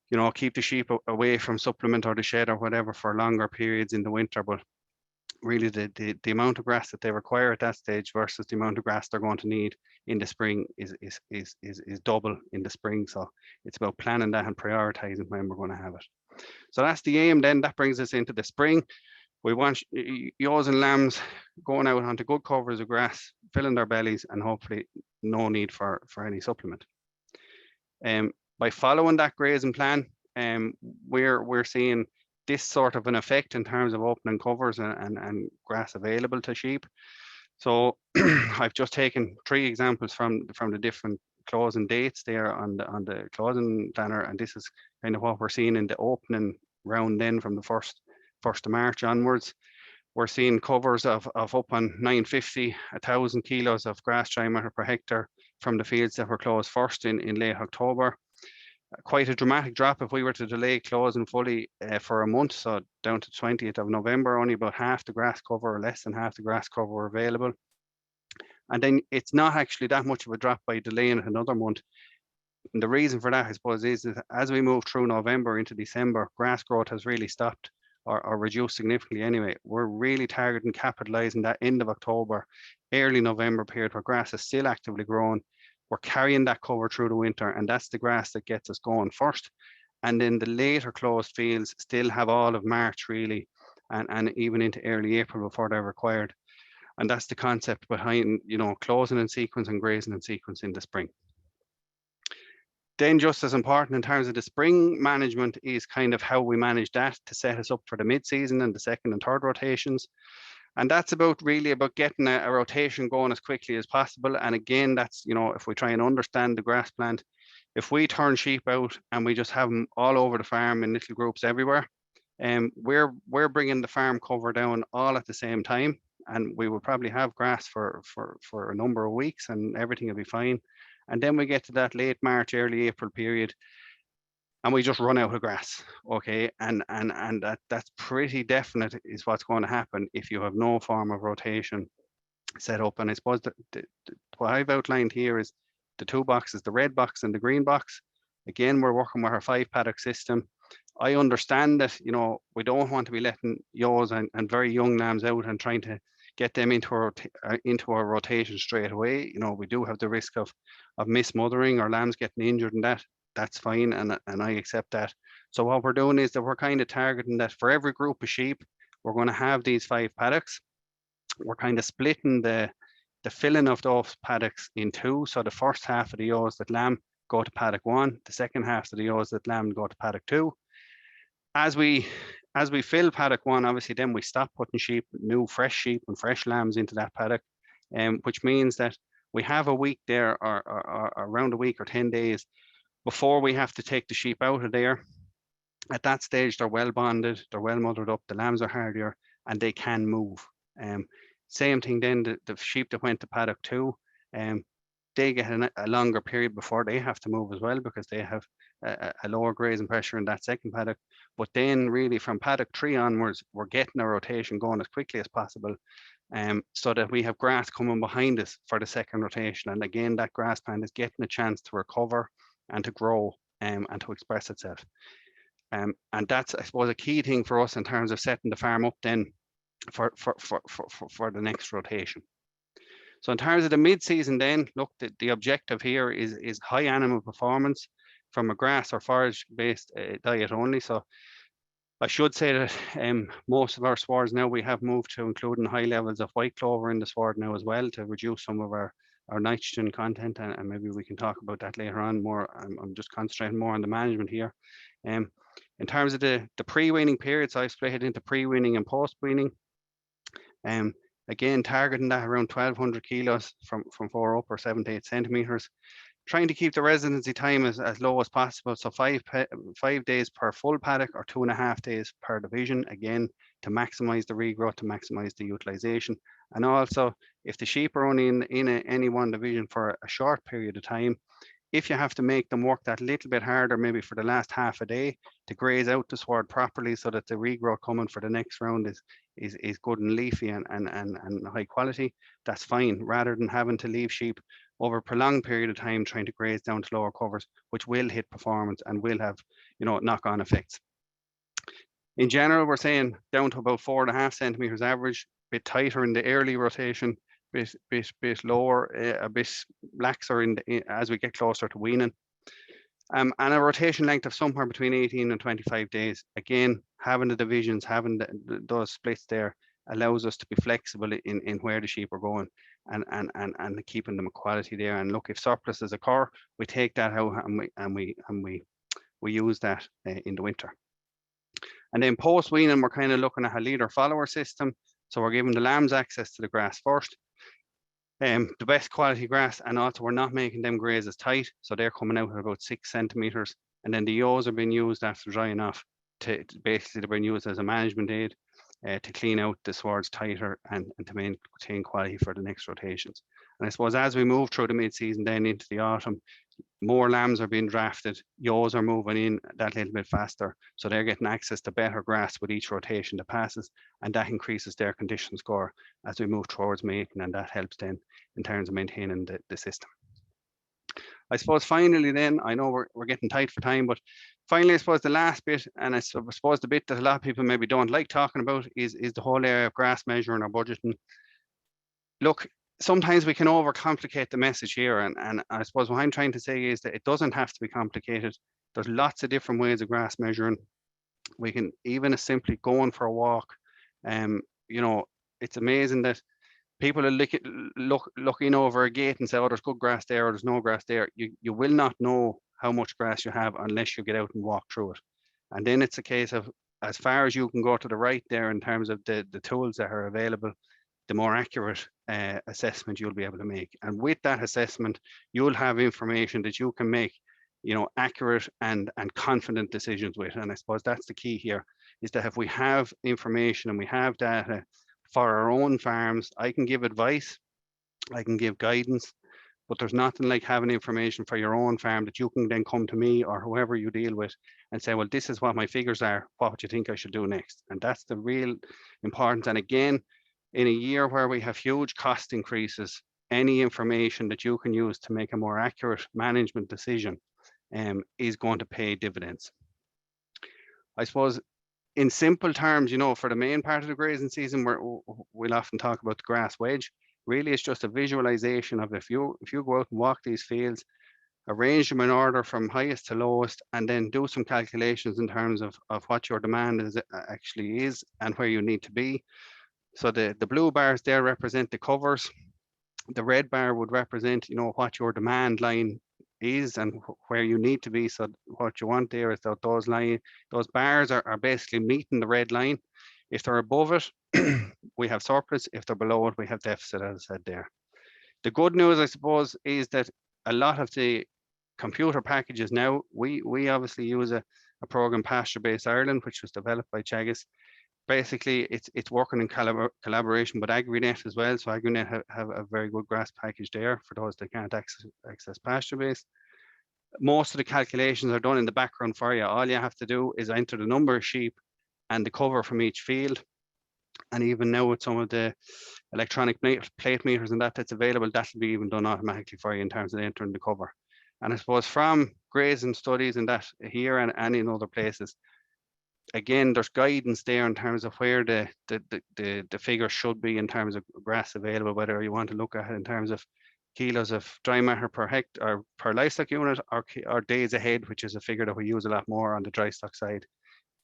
you know, keep the sheep away from supplement or the shed or whatever for longer periods in the winter. But really the amount of grass that they require at that stage versus the amount of grass they're going to need in the spring is double in the spring. So it's about planning that and prioritizing when we're going to have it. So that's the aim. Then that brings us into the spring. We want ewes and lambs going out onto good covers of grass, filling their bellies, and hopefully no need for any supplement. By following that grazing plan, we're seeing this sort of an effect in terms of opening covers and grass available to sheep. So I've just taken 3 examples from the different closing dates there on the closing planner, and this is kind of what we're seeing in the opening round. Then from the 1st of March onwards, we're seeing covers of up on 950, 1,000 kilos of grass diameter per hectare from the fields that were closed first in late October. Quite a dramatic drop if we were to delay closing fully for a month, so down to 20th of November, only about half the grass cover or less than half the grass cover were available. And then it's not actually that much of a drop by delaying it another month. And the reason for that, I suppose, is that as we move through November into December, grass growth has really stopped or reduced significantly anyway. We're really targeting capitalizing that end of October, early November period where grass is still actively growing. We're carrying that cover through the winter, and that's the grass that gets us going first. And then the later closed fields still have all of March really, and even into early April before they're required. And that's the concept behind, you know, closing in sequence and grazing in sequence in the spring. Then just as important in terms of the spring management is kind of how we manage that to set us up for the mid-season and the second and third rotations. And that's really about getting a rotation going as quickly as possible. And again, that's, you know, if we try and understand the grass plant, if we turn sheep out and we just have them all over the farm in little groups everywhere, we're bringing the farm cover down all at the same time. And we will probably have grass for a number of weeks and everything will be fine. And then we get to that late March, early April period, and we just run out of grass, okay? And that's pretty definite is what's going to happen if you have no form of rotation set up. And I suppose that what I've outlined here is the 2 boxes, the red box and the green box. Again, we're working with our 5 paddock system. I understand that, you know, we don't want to be letting ewes and very young lambs out and trying to get them into our rotation straight away. You know, we do have the risk of mismothering or lambs getting injured, and that's fine, and I accept that. So what we're doing is that we're kind of targeting that for every group of sheep, we're going to have these 5 paddocks. We're kind of splitting the filling of those paddocks in 2. So the first half of the ewes that lamb go to paddock 1, the second half of the ewes that lamb go to paddock 2. As we fill paddock 1, obviously then we stop putting new fresh sheep and fresh lambs into that paddock, which means that we have a week there or around a week or 10 days before we have to take the sheep out of there. At that stage, they're well bonded, they're well mothered up, the lambs are hardier, and they can move. Same thing then, the sheep that went to paddock 2, they get a longer period before they have to move as well, because they have a lower grazing pressure in that second paddock. But then really from paddock 3 onwards, we're getting a rotation going as quickly as possible, so that we have grass coming behind us for the second rotation. And again, that grass plant is getting a chance to recover and to grow and to express itself. And that's, I suppose, a key thing for us in terms of setting the farm up then for the next rotation. So in terms of the mid-season then, look, the objective here is high animal performance from a grass or forage-based diet only. So I should say that most of our swards now, we have moved to including high levels of white clover in the sward now as well, to reduce some of our nitrogen content, and maybe we can talk about that later on more. I'm just concentrating more on the management here. In terms of the pre-weaning periods, I've split it into pre-weaning and post-weaning. Again, targeting that around 1,200 kilos from 4 up or 7 to 8 centimeters. Trying to keep the residency time as low as possible. So 5 days per full paddock or 2.5 days per division, again, to maximize the regrowth, to maximize the utilization. And also, if the sheep are only in any one division for a short period of time, if you have to make them work that little bit harder, maybe for the last half a day, to graze out the sward properly so that the regrowth coming for the next round is good and leafy and high quality, that's fine, rather than having to leave sheep over a prolonged period of time trying to graze down to lower covers, which will hit performance and will have, knock-on effects. In general, we're saying down to about 4.5 centimeters average, a bit tighter in the early rotation, bit lower, a bit laxer as we get closer to weaning. And a rotation length of somewhere between 18 and 25 days. Again, having the divisions, having those splits there allows us to be flexible in where the sheep are going and keeping them a quality there. And look, if surpluses occur, we take that out and we use that in the winter. And then post weaning, we're kind of looking at a leader follower system. So we're giving the lambs access to the grass first. The best quality grass, and also we're not making them graze as tight, so they're coming out at about 6 centimeters, and then the ewes are being used after drying off to basically they're being used as a management aid to clean out the swards tighter and to maintain quality for the next rotations. And I suppose as we move through the mid-season then into the autumn, more lambs are being drafted, ewes are moving in that little bit faster, so they're getting access to better grass with each rotation that passes, and that increases their condition score as we move towards mating, and that helps then in terms of maintaining the system. I suppose finally then, I know we're getting tight for time, but finally I suppose the last bit, and I suppose the bit that a lot of people maybe don't like talking about is the whole area of grass measuring or budgeting. Look, sometimes we can overcomplicate the message here, and I suppose what I'm trying to say is that it doesn't have to be complicated. There's lots of different ways of grass measuring. We can even as simply going for a walk. It's amazing that people are looking over a gate and say, oh, there's good grass there or there's no grass there. You will not know how much grass you have unless you get out and walk through it. And then it's a case of as far as you can go to the right there in terms of the tools that are available, the more accurate assessment you'll be able to make. And with that assessment, you'll have information that you can make, accurate and confident decisions with. And I suppose that's the key here, is that if we have information and we have data for our own farms, I can give advice, I can give guidance, but there's nothing like having information for your own farm that you can then come to me or whoever you deal with and say, well, this is what my figures are, what would you think I should do next? And that's the real importance. And again, in a year where we have huge cost increases, any information that you can use to make a more accurate management decision is going to pay dividends. I suppose in simple terms, for the main part of the grazing season, we'll often talk about the grass wedge. Really, it's just a visualization of if you go out and walk these fields, arrange them in order from highest to lowest, and then do some calculations in terms of what your demand actually is and where you need to be. So the blue bars there represent the covers. The red bar would represent, what your demand line is and where you need to be. So what you want there is that those bars are basically meeting the red line. If they're above it, we have surplus. If they're below it, we have deficit, as I said there. The good news, I suppose, is that a lot of the computer packages now, we obviously use a program, Pasture-Based Ireland, which was developed by Chagas. Basically, it's working in collaboration with AgriNet as well. So AgriNet have a very good grass package there for those that can't access pasture-based. Most of the calculations are done in the background for you. All you have to do is enter the number of sheep and the cover from each field. And even now with some of the electronic plate meters and that's available, that'll be even done automatically for you in terms of entering the cover. And I suppose from grazing studies and that here and in other places, Again, there's guidance there in terms of where the figure should be in terms of grass available, whether you want to look at it in terms of kilos of dry matter per hectare or per livestock unit, or days ahead, which is a figure that we use a lot more on the dry stock side.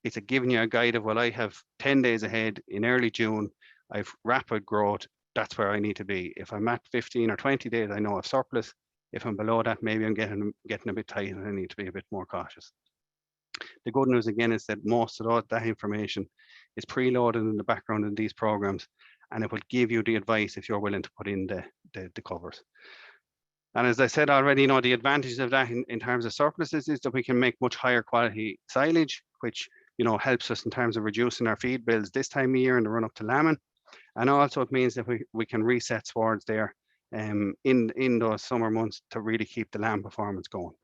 It's giving you a guide of, well, I have 10 days ahead in early June, I've rapid growth, that's where I need to be. If I'm at 15 or 20 days, I know I've surplus. If I'm below that, maybe I'm getting a bit tight and I need to be a bit more cautious. The good news again is that most of that information is preloaded in the background in these programs, and it will give you the advice if you're willing to put in the covers. And as I said already, the advantages of that in terms of surpluses is that we can make much higher quality silage, which helps us in terms of reducing our feed bills this time of year in the run up to lambing. And also it means that we can reset swords there in those summer months to really keep the lamb performance going.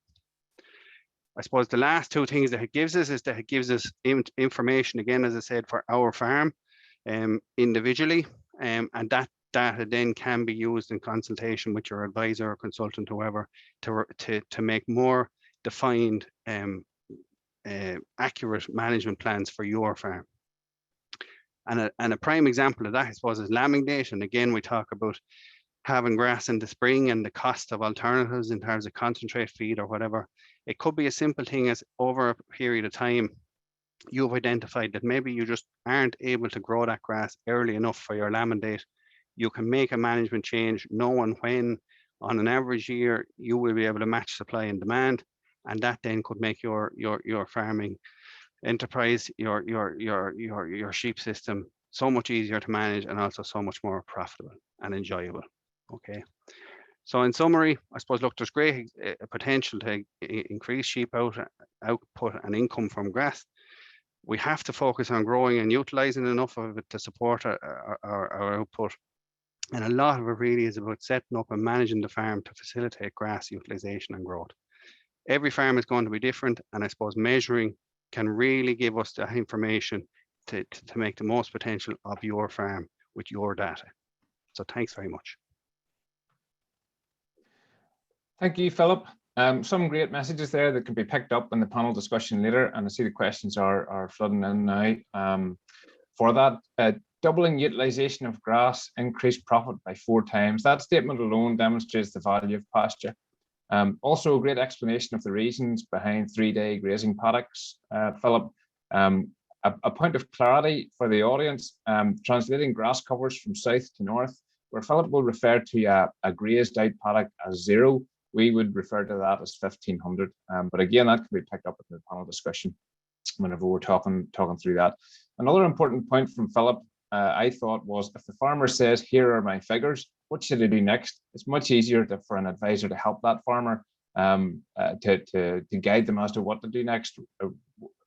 I suppose the last two things that it gives us is that it gives us information, again, as I said, for our farm individually, and that data then can be used in consultation with your advisor or consultant, whoever, to make more defined, accurate management plans for your farm. And a prime example of that, I suppose, is lambing date. And again, we talk about having grass in the spring and the cost of alternatives in terms of concentrate feed or whatever. It could be a simple thing as over a period of time, you've identified that maybe you just aren't able to grow that grass early enough for your lambing date. You can make a management change knowing when, on an average year, you will be able to match supply and demand, and that then could make your farming enterprise, your sheep system so much easier to manage and also so much more profitable and enjoyable. Okay. So in summary, I suppose, look, there's great potential to increase sheep output and income from grass. We have to focus on growing and utilizing enough of it to support our output. And a lot of it really is about setting up and managing the farm to facilitate grass utilization and growth. Every farm is going to be different, and I suppose measuring can really give us the information to make the most potential of your farm with your data. So thanks very much. Thank you, Philip. Some great messages there that can be picked up in the panel discussion later, and I see the questions are flooding in now. For that, doubling utilization of grass, increased profit by 4 times. That statement alone demonstrates the value of pasture. Also, a great explanation of the reasons behind 3-day grazing paddocks. Philip, a point of clarity for the audience, translating grass covers from south to north, where Philip will refer to a grazed out paddock as 0, we would refer to that as 1500. But again, that can be picked up in the panel discussion whenever we're talking through that. Another important point from Philip, I thought, was if the farmer says, here are my figures, what should I do next? It's much easier for an advisor to help that farmer to guide them as to what to do next,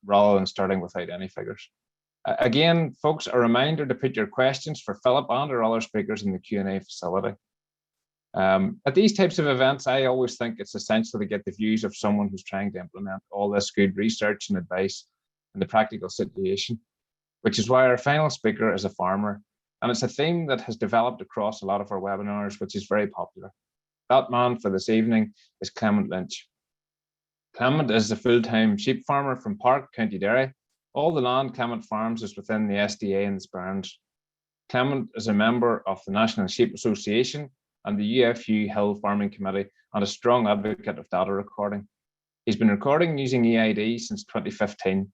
rather than starting without any figures. Again, folks, a reminder to put your questions for Philip and our other speakers in the Q&A facility. At these types of events, I always think it's essential to get the views of someone who's trying to implement all this good research and advice in the practical situation, which is why our final speaker is a farmer. And it's a theme that has developed across a lot of our webinars, which is very popular. That man for this evening is Clement Lynch. Clement is a full-time sheep farmer from Park, County Derry. All the land Clement farms is within the SDA and the Sperrins. Clement is a member of the National Sheep Association and the UFU Hill Farming Committee, and a strong advocate of data recording. He's been recording using EID since 2015.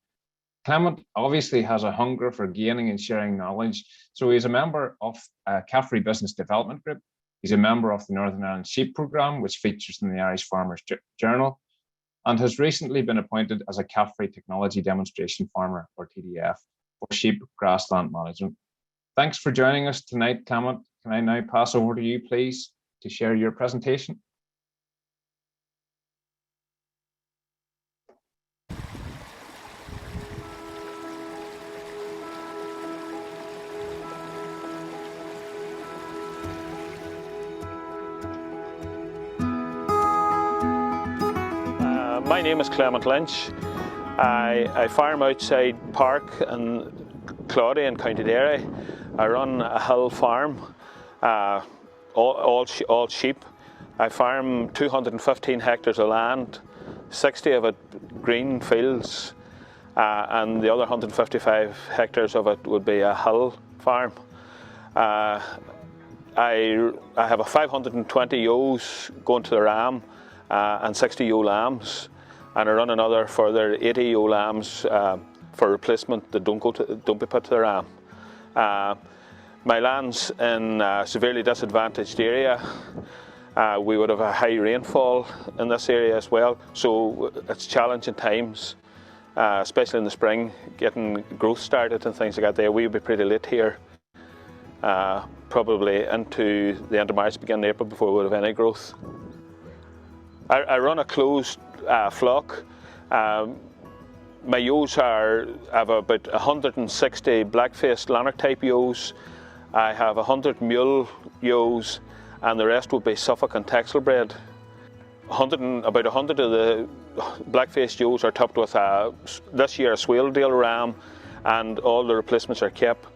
Clement obviously has a hunger for gaining and sharing knowledge, so he's a member of CAFRE Business Development Group. He's a member of the Northern Ireland Sheep Programme, which features in the Irish Farmers Journal, and has recently been appointed as a CAFRE Technology Demonstration Farmer, or TDF, for sheep grassland management. Thanks for joining us tonight, Clement. Can I now pass over to you, please, to share your presentation? My name is Clement Lynch. I farm outside Park in Claudy in County Derry. I run a hill farm, all sheep. I farm 215 hectares of land, 60 of it green fields. and the other 155 hectares of it would be a hill farm. I have a 520 ewes going to the ram and 60 ewe lambs, and I run another further 80 ewe lambs for replacement that don't be put to the ram. My land's in a severely disadvantaged area. We would have a high rainfall in this area as well, so it's challenging times, especially in the spring, getting growth started and things like that there. We would be pretty late here, probably into the end of March, beginning of April, before we would have any growth. I run a closed flock. My ewes have about 160 black-faced lanark type ewes. I have 100 mule ewes, and the rest would be Suffolk and Texel bred. About 100 of the black-faced ewes are topped with this year a Swaledale ram, and all the replacements are kept.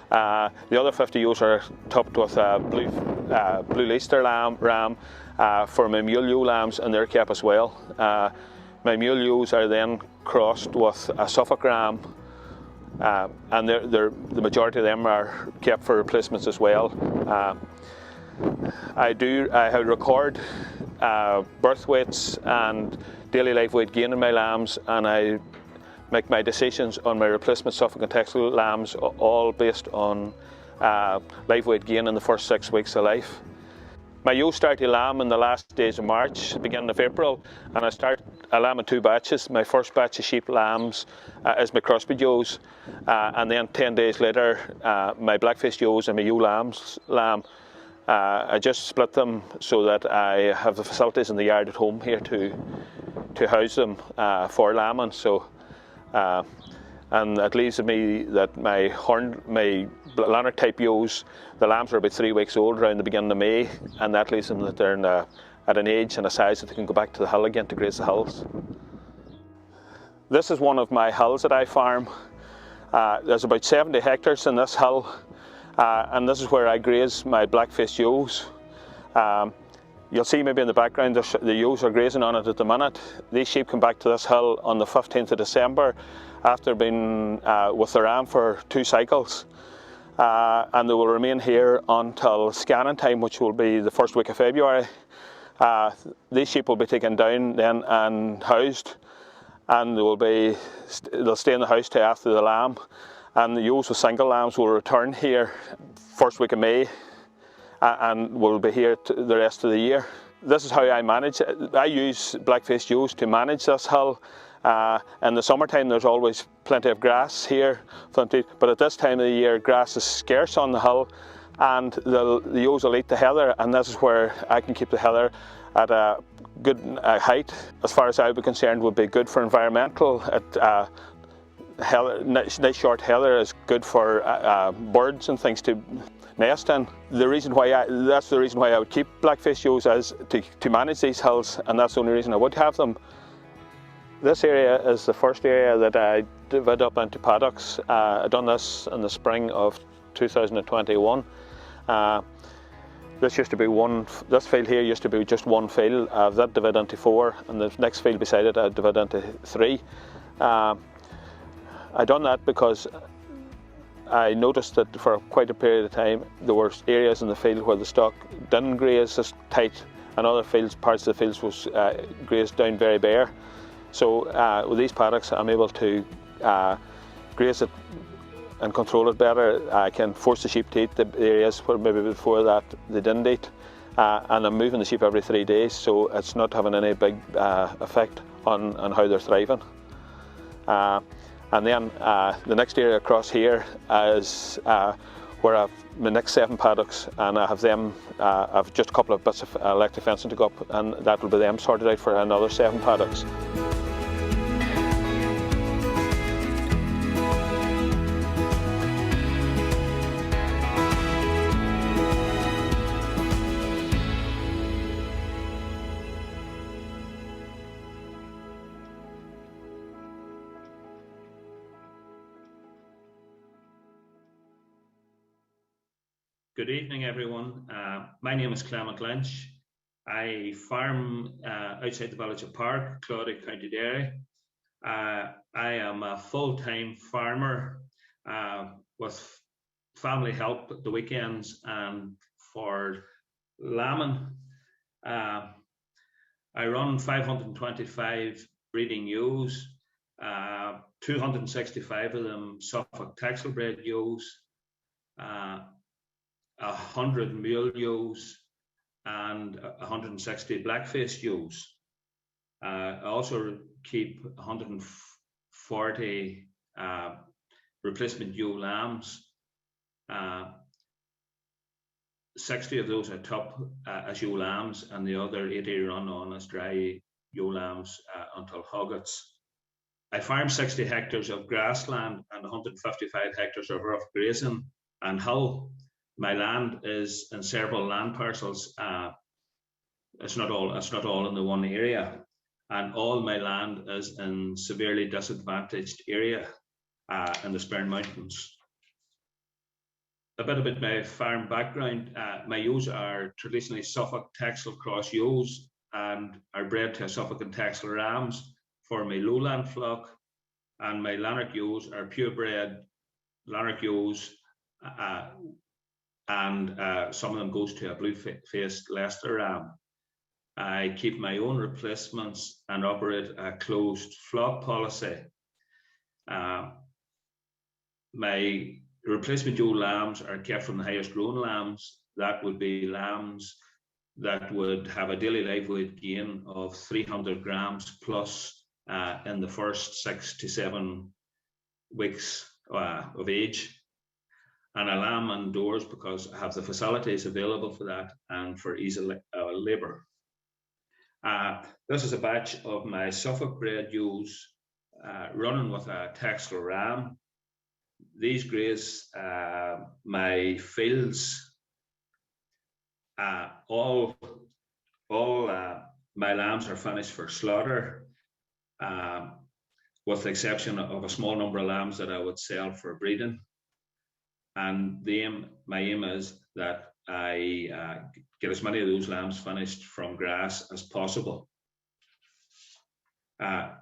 The other 50 ewes are topped with a blue Leicester ram for my mule ewe lambs, and they're kept as well. My mule ewes are then crossed with a Suffolk ram, and the majority of them are kept for replacements as well. I record birth weights and daily live weight gain in my lambs, and I make my decisions on my replacement Suffolk and Texel lambs all based on live weight gain in the first 6 weeks of life. My ewes start to lamb in the last days of March, beginning of April, and I lamb in 2 batches. My first batch of sheep lambs is my crossbreed ewes, and then 10 days later my black-faced ewes and my ewe lambs lamb. I just split them so that I have the facilities in the yard at home here to house them for lambing. So, and that leaves me that my lanark type ewes, the lambs are about 3 weeks old around the beginning of May, and that leaves them that they're at an age and a size that they can go back to the hill again to graze the hills. This is one of my hills that I farm. There's about 70 hectares in this hill. And this is where I graze my black-faced ewes. You'll see maybe in the background the ewes are grazing on it at the minute. These sheep come back to this hill on the 15th of December after being with the ram for 2 cycles. And they will remain here until scanning time, which will be the first week of February. These sheep will be taken down then and housed, and they'll stay in the house till after the lamb. And the ewes with single lambs will return here first week of May and will be here the rest of the year. This is how I manage it. I use black-faced ewes to manage this hill. In the summertime there's always plenty of grass here, but at this time of the year grass is scarce on the hill, and the ewes will eat the heather, and this is where I can keep the heather at a good height. As far as I would be concerned, would be good for environmental. Nice short heather is good for birds and things to nest in. That's the reason why I would keep black-faced ewes, is to manage these hills, and that's the only reason I would have them. This area is the first area that I divided up into paddocks. I done this in the spring of 2021. This field here used to be just one field. That divided into 4, and the next field beside it I divided into 3. I done that because I noticed that for quite a period of time there were areas in the field where the stock didn't graze as tight, and other parts of the fields was grazed down very bare. So with these paddocks I'm able to graze it and control it better. I can force the sheep to eat the areas where maybe before that they didn't eat, and I'm moving the sheep every 3 days, so it's not having any big effect on how they're thriving. And then the next area across here is where I've my next 7 paddocks, and I have them. I've just a couple of bits of electric fencing to go up, and that will be them sorted out for another 7 paddocks. Good evening, everyone. My name is Clement Lynch. I farm outside the village of Park, Claudia, County Derry. I am a full-time farmer with family help at the weekends and for lambing. I run 525 breeding ewes, 265 of them Suffolk Texel bred ewes, 100 mule ewes, and 160 black-faced ewes. I also keep 140 replacement ewe lambs. 60 of those are top as ewe lambs, and the other 80 run on as dry ewe lambs until hoggets. I farm 60 hectares of grassland and 155 hectares of rough grazing and hull. My land is in several land parcels. It's not all in the one area, and all my land is in severely disadvantaged area in the Spurn Mountains. A bit about my farm background. My ewes are traditionally Suffolk Texel cross ewes and are bred to Suffolk and Texel rams for my lowland flock, and my Lanark ewes are purebred Lanark ewes, and some of them goes to a blue-faced Leicester ram. I keep my own replacements and operate a closed flock policy. My replacement ewe lambs are kept from the highest grown lambs. That would be lambs that would have a daily live weight gain of 300 grams plus in the first 6 to 7 weeks of age. And I lamb indoors because I have the facilities available for that and for easy labour. This is a batch of my Suffolk bred ewes running with a Texel ram. These graze my fields. All my lambs are finished for slaughter, with the exception of a small number of lambs that I would sell for breeding. And my aim is that I get as many of those lambs finished from grass as possible.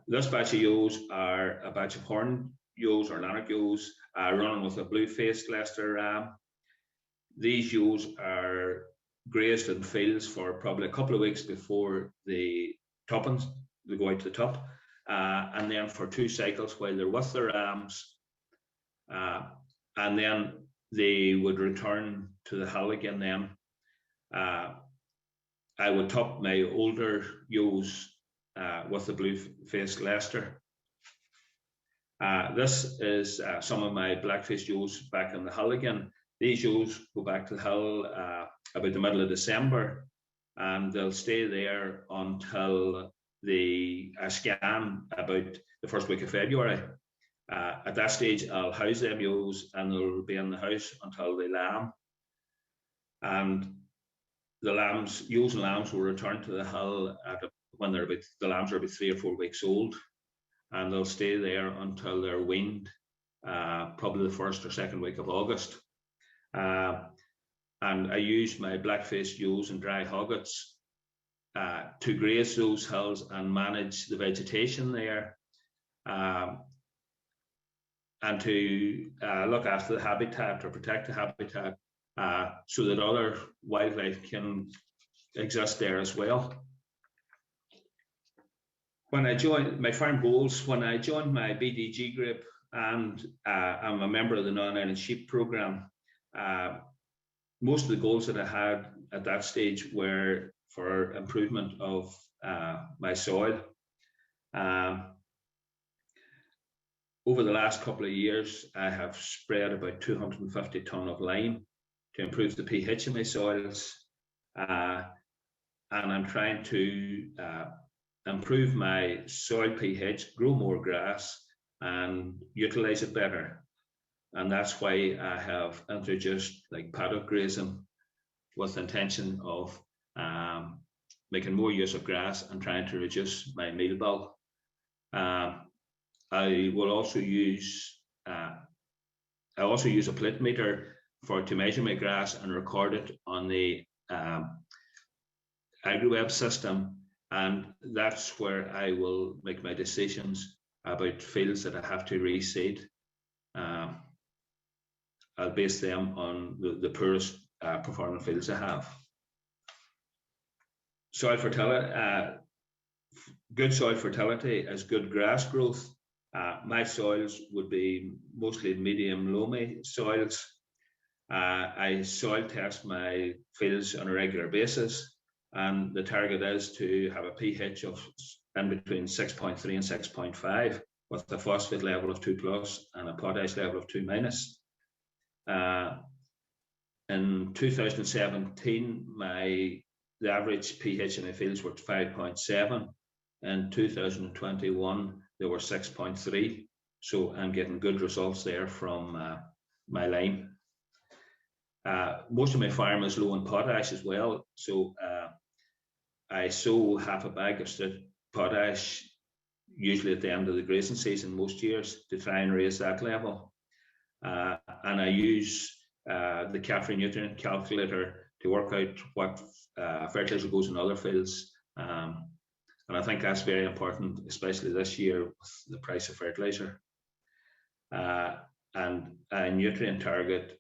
This batch of ewes are a batch of horn ewes or Lanark ewes running with a blue-faced Leicester ram. These ewes are grazed in fields for probably a couple of weeks before the toppings, they go out to the top, and then for 2 cycles while they're with their rams, and then they would return to the hull again. Then I would top my older ewes with the blue-faced Leicester. This is some of my black-faced ewes back in the hull again. These ewes go back to the hull about the middle of December, and they'll stay there until the scan about the first week of February. At that stage, I'll house them ewes and they'll be in the house until they lamb. And the ewes and lambs will return to the hull when the lambs are about 3 or 4 weeks old, and they'll stay there until they're weaned, probably the 1st or 2nd week of August. And I use my black-faced ewes and dry hoggets to graze those hills and manage the vegetation there, and to look after the habitat or protect the habitat so that other wildlife can exist there as well. When I joined my farm goals, when I joined my BDG group, and I'm a member of the Non-Island Sheep Programme, most of the goals that I had at that stage were for improvement of my soil. Over the last couple of years, I have spread about 250 tonne of lime to improve the pH in my soils, and I'm trying to improve my soil pH, grow more grass, and utilise it better. And that's why I have introduced like paddock grazing with the intention of making more use of grass and trying to reduce my meal bill. I will also use a plate meter to measure my grass and record it on the AgriWeb system, and that's where I will make my decisions about fields that I have to reseed. I'll base them on the poorest performing fields I have. Soil fertility, good soil fertility is good grass growth. My soils would be mostly medium loamy soils. I soil test my fields on a regular basis, and the target is to have a pH of in between 6.3 and 6.5 with a phosphate level of 2+ and a potash level of 2-. In 2017, the average pH in my fields were 5.7. In 2021, they were 6.3. So I'm getting good results there from my lime. Most of my farm is low in potash as well. So I sow half a bag of potash, usually at the end of the grazing season most years, to try and raise that level. And I use the CAFRE nutrient calculator to work out what fertilizer goes in other fields. And I think that's very important, especially this year with the price of fertilizer. And a nutrient target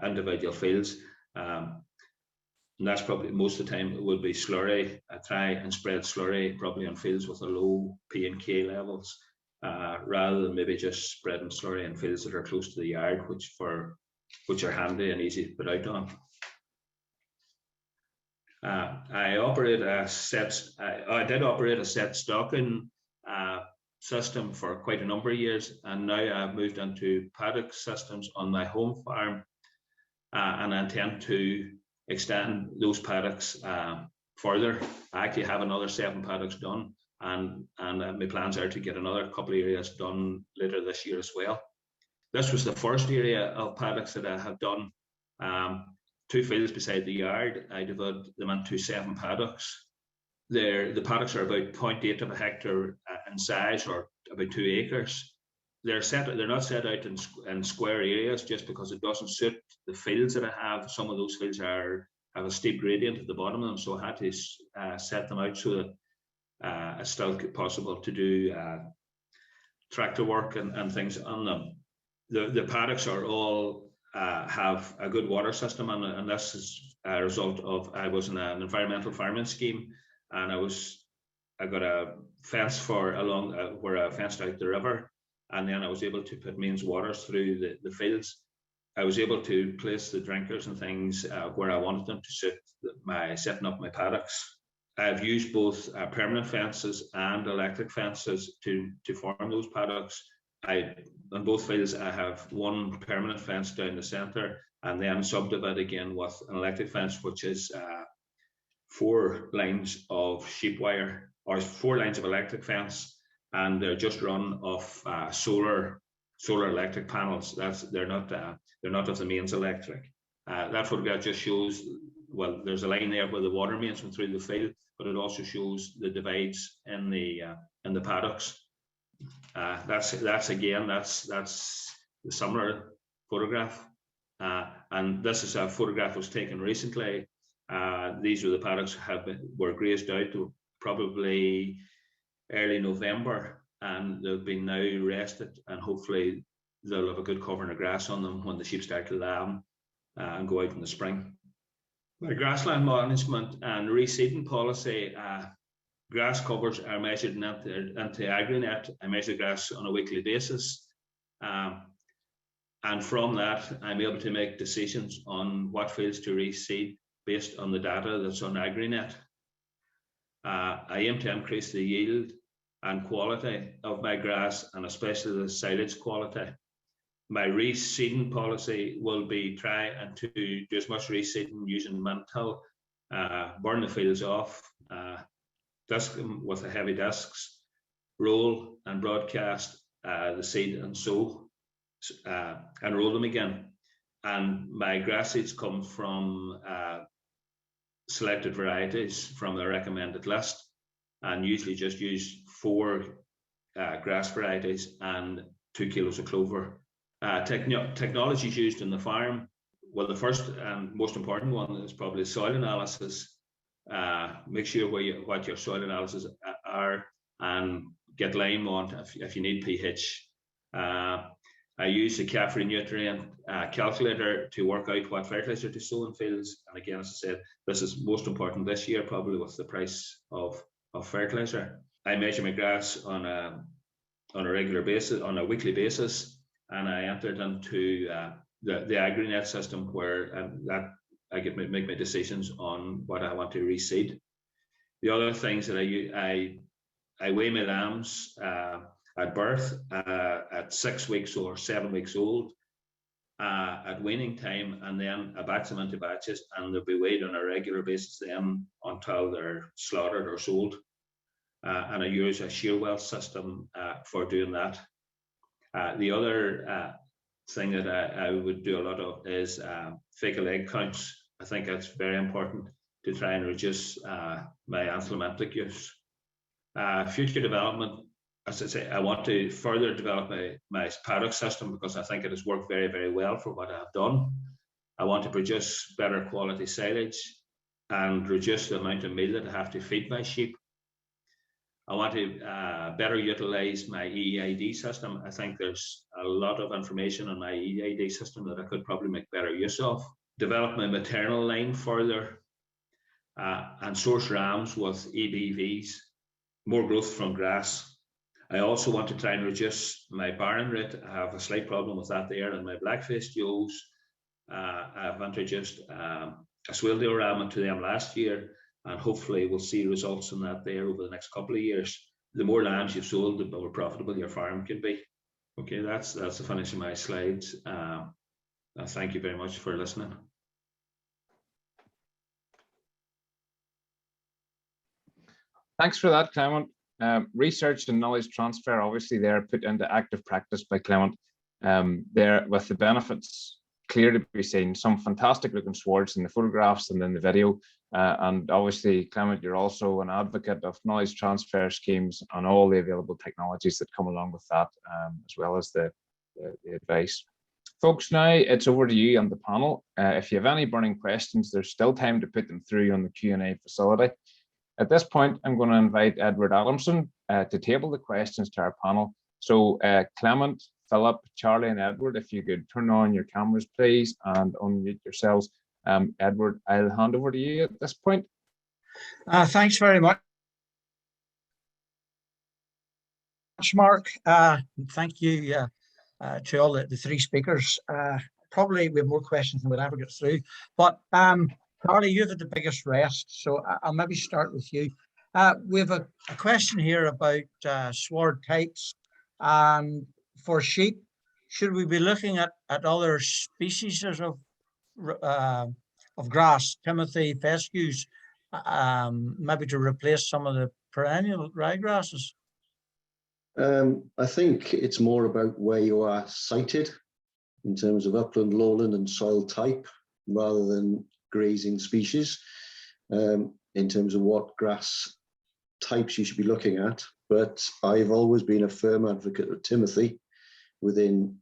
individual fields. And that's probably most of the time it would be slurry. I try and spread slurry probably on fields with a low P and K levels, rather than maybe just spreading slurry in fields that are close to the yard, which are handy and easy to put out on. I did operate a set stocking system for quite a number of years, and now I've moved into paddock systems on my home farm, and I intend to extend those paddocks further. I actually have another 7 paddocks done, and my plans are to get another couple of areas done later this year as well. This was the first area of paddocks that I have done. 2 fields beside the yard. I divided them into 7 paddocks. The paddocks are about 0.8 of a hectare in size, or about 2 acres. They're not set out in square areas just because it doesn't suit the fields that I have. Some of those fields have a steep gradient at the bottom of them, so I had to set them out so that it's still possible to do tractor work and things on them. The paddocks are all have a good water system, and this is a result of I was in an environmental farming scheme, and I got a fence where I fenced out the river, and then I was able to put mains waters through the fields. I was able to place the drinkers and things where I wanted them to suit setting up my paddocks. I've used both permanent fences and electric fences to form those paddocks. On both fields, I have one permanent fence down the centre, and then subdivide again with an electric fence, which is 4 lines of sheep wire, or 4 lines of electric fence, and they're just run off solar electric panels. They're not of the mains electric. That photograph just shows, well, there's a line there where the water mains went through the field, but it also shows the divides in the paddocks. That's the summer photograph, and this is a photograph that was taken recently. These were the paddocks were grazed out probably early November, and they've been now rested, and hopefully they'll have a good covering of grass on them when the sheep start to lamb and go out in the spring. My grassland management and reseeding policy. Grass covers are measured into Agri-Net. I measure grass on a weekly basis. And from that, I'm able to make decisions on what fields to reseed based on the data that's on Agri-Net. I aim to increase the yield and quality of my grass, and especially the silage quality. My reseeding policy will be try and to do as much reseeding using mint-till, burn the fields off, disc them with the heavy discs, roll and broadcast the seed and sow, and roll them again. And my grass seeds come from selected varieties from the recommended list, and usually just use 4 grass varieties and 2 kilos of clover. Technologies used in the farm. Well, the first and most important one is probably soil analysis. Make sure what your soil analysis are, and get lime on if you need pH. I use the CAFRE nutrient calculator to work out what fertilizer to sow in fields. And again, as I said, this is most important this year, probably with the price of fertilizer. I measure my grass on a regular basis, on a weekly basis, and I entered into the AgriNet system where that I get make my decisions on what I want to reseed. The other things that I weigh my lambs at birth, at 6 weeks or 7 weeks old, at weaning time, and then I batch them into batches, and they'll be weighed on a regular basis then until they're slaughtered or sold. And I use a shear well system for doing that. The other thing that I would do a lot of is fecal egg counts. I think that's very important to try and reduce my anthelmintic use. Future development, as I say, I want to further develop my paddock system because I think it has worked very, very well for what I've done. I want to produce better quality silage and reduce the amount of meal that I have to feed my sheep. I want to better utilize my EID system. I think there's a lot of information on my EID system that I could probably make better use of. Develop my maternal line further and source rams with EBVs, more growth from grass. I also want to try and reduce my barren rate. I have a slight problem with that there, and my black-faced ewes. I've introduced a swale ram into them last year, and hopefully we'll see results in that there over the next couple of years. The more lambs you've sold, the more profitable your farm can be. Okay, that's the finish of my slides. Thank you very much for listening. Thanks for that, Clement. Research and knowledge transfer, obviously, they're put into active practice by Clement. There, with the benefits clear to be seen, some fantastic looking swards in the photographs and then the video. And obviously, Clement, you're also an advocate of knowledge transfer schemes and all the available technologies that come along with that, as well as the advice. Folks, now it's over to you and the panel. If you have any burning questions, there's still time to put them through on the Q&A facility. At this point, I'm going to invite Edward Adamson to table the questions to our panel. So Clement, Philip, Charlie and Edward, if you could turn on your cameras, please, and unmute yourselves. Edward, I'll hand over to you at this point. Thanks very much, Mark. Thank you to all the three speakers. Probably we have more questions than we'll ever get through, but Charlie, you've had the biggest rest, so I'll maybe start with you. We have a question here about sward types, and for sheep, should we be looking at other species of grass, timothy, fescues, maybe to replace some of the perennial ryegrasses? I think it's more about where you are sited in terms of upland, lowland and soil type, rather than grazing species, in terms of what grass types you should be looking at. But I've always been a firm advocate of timothy within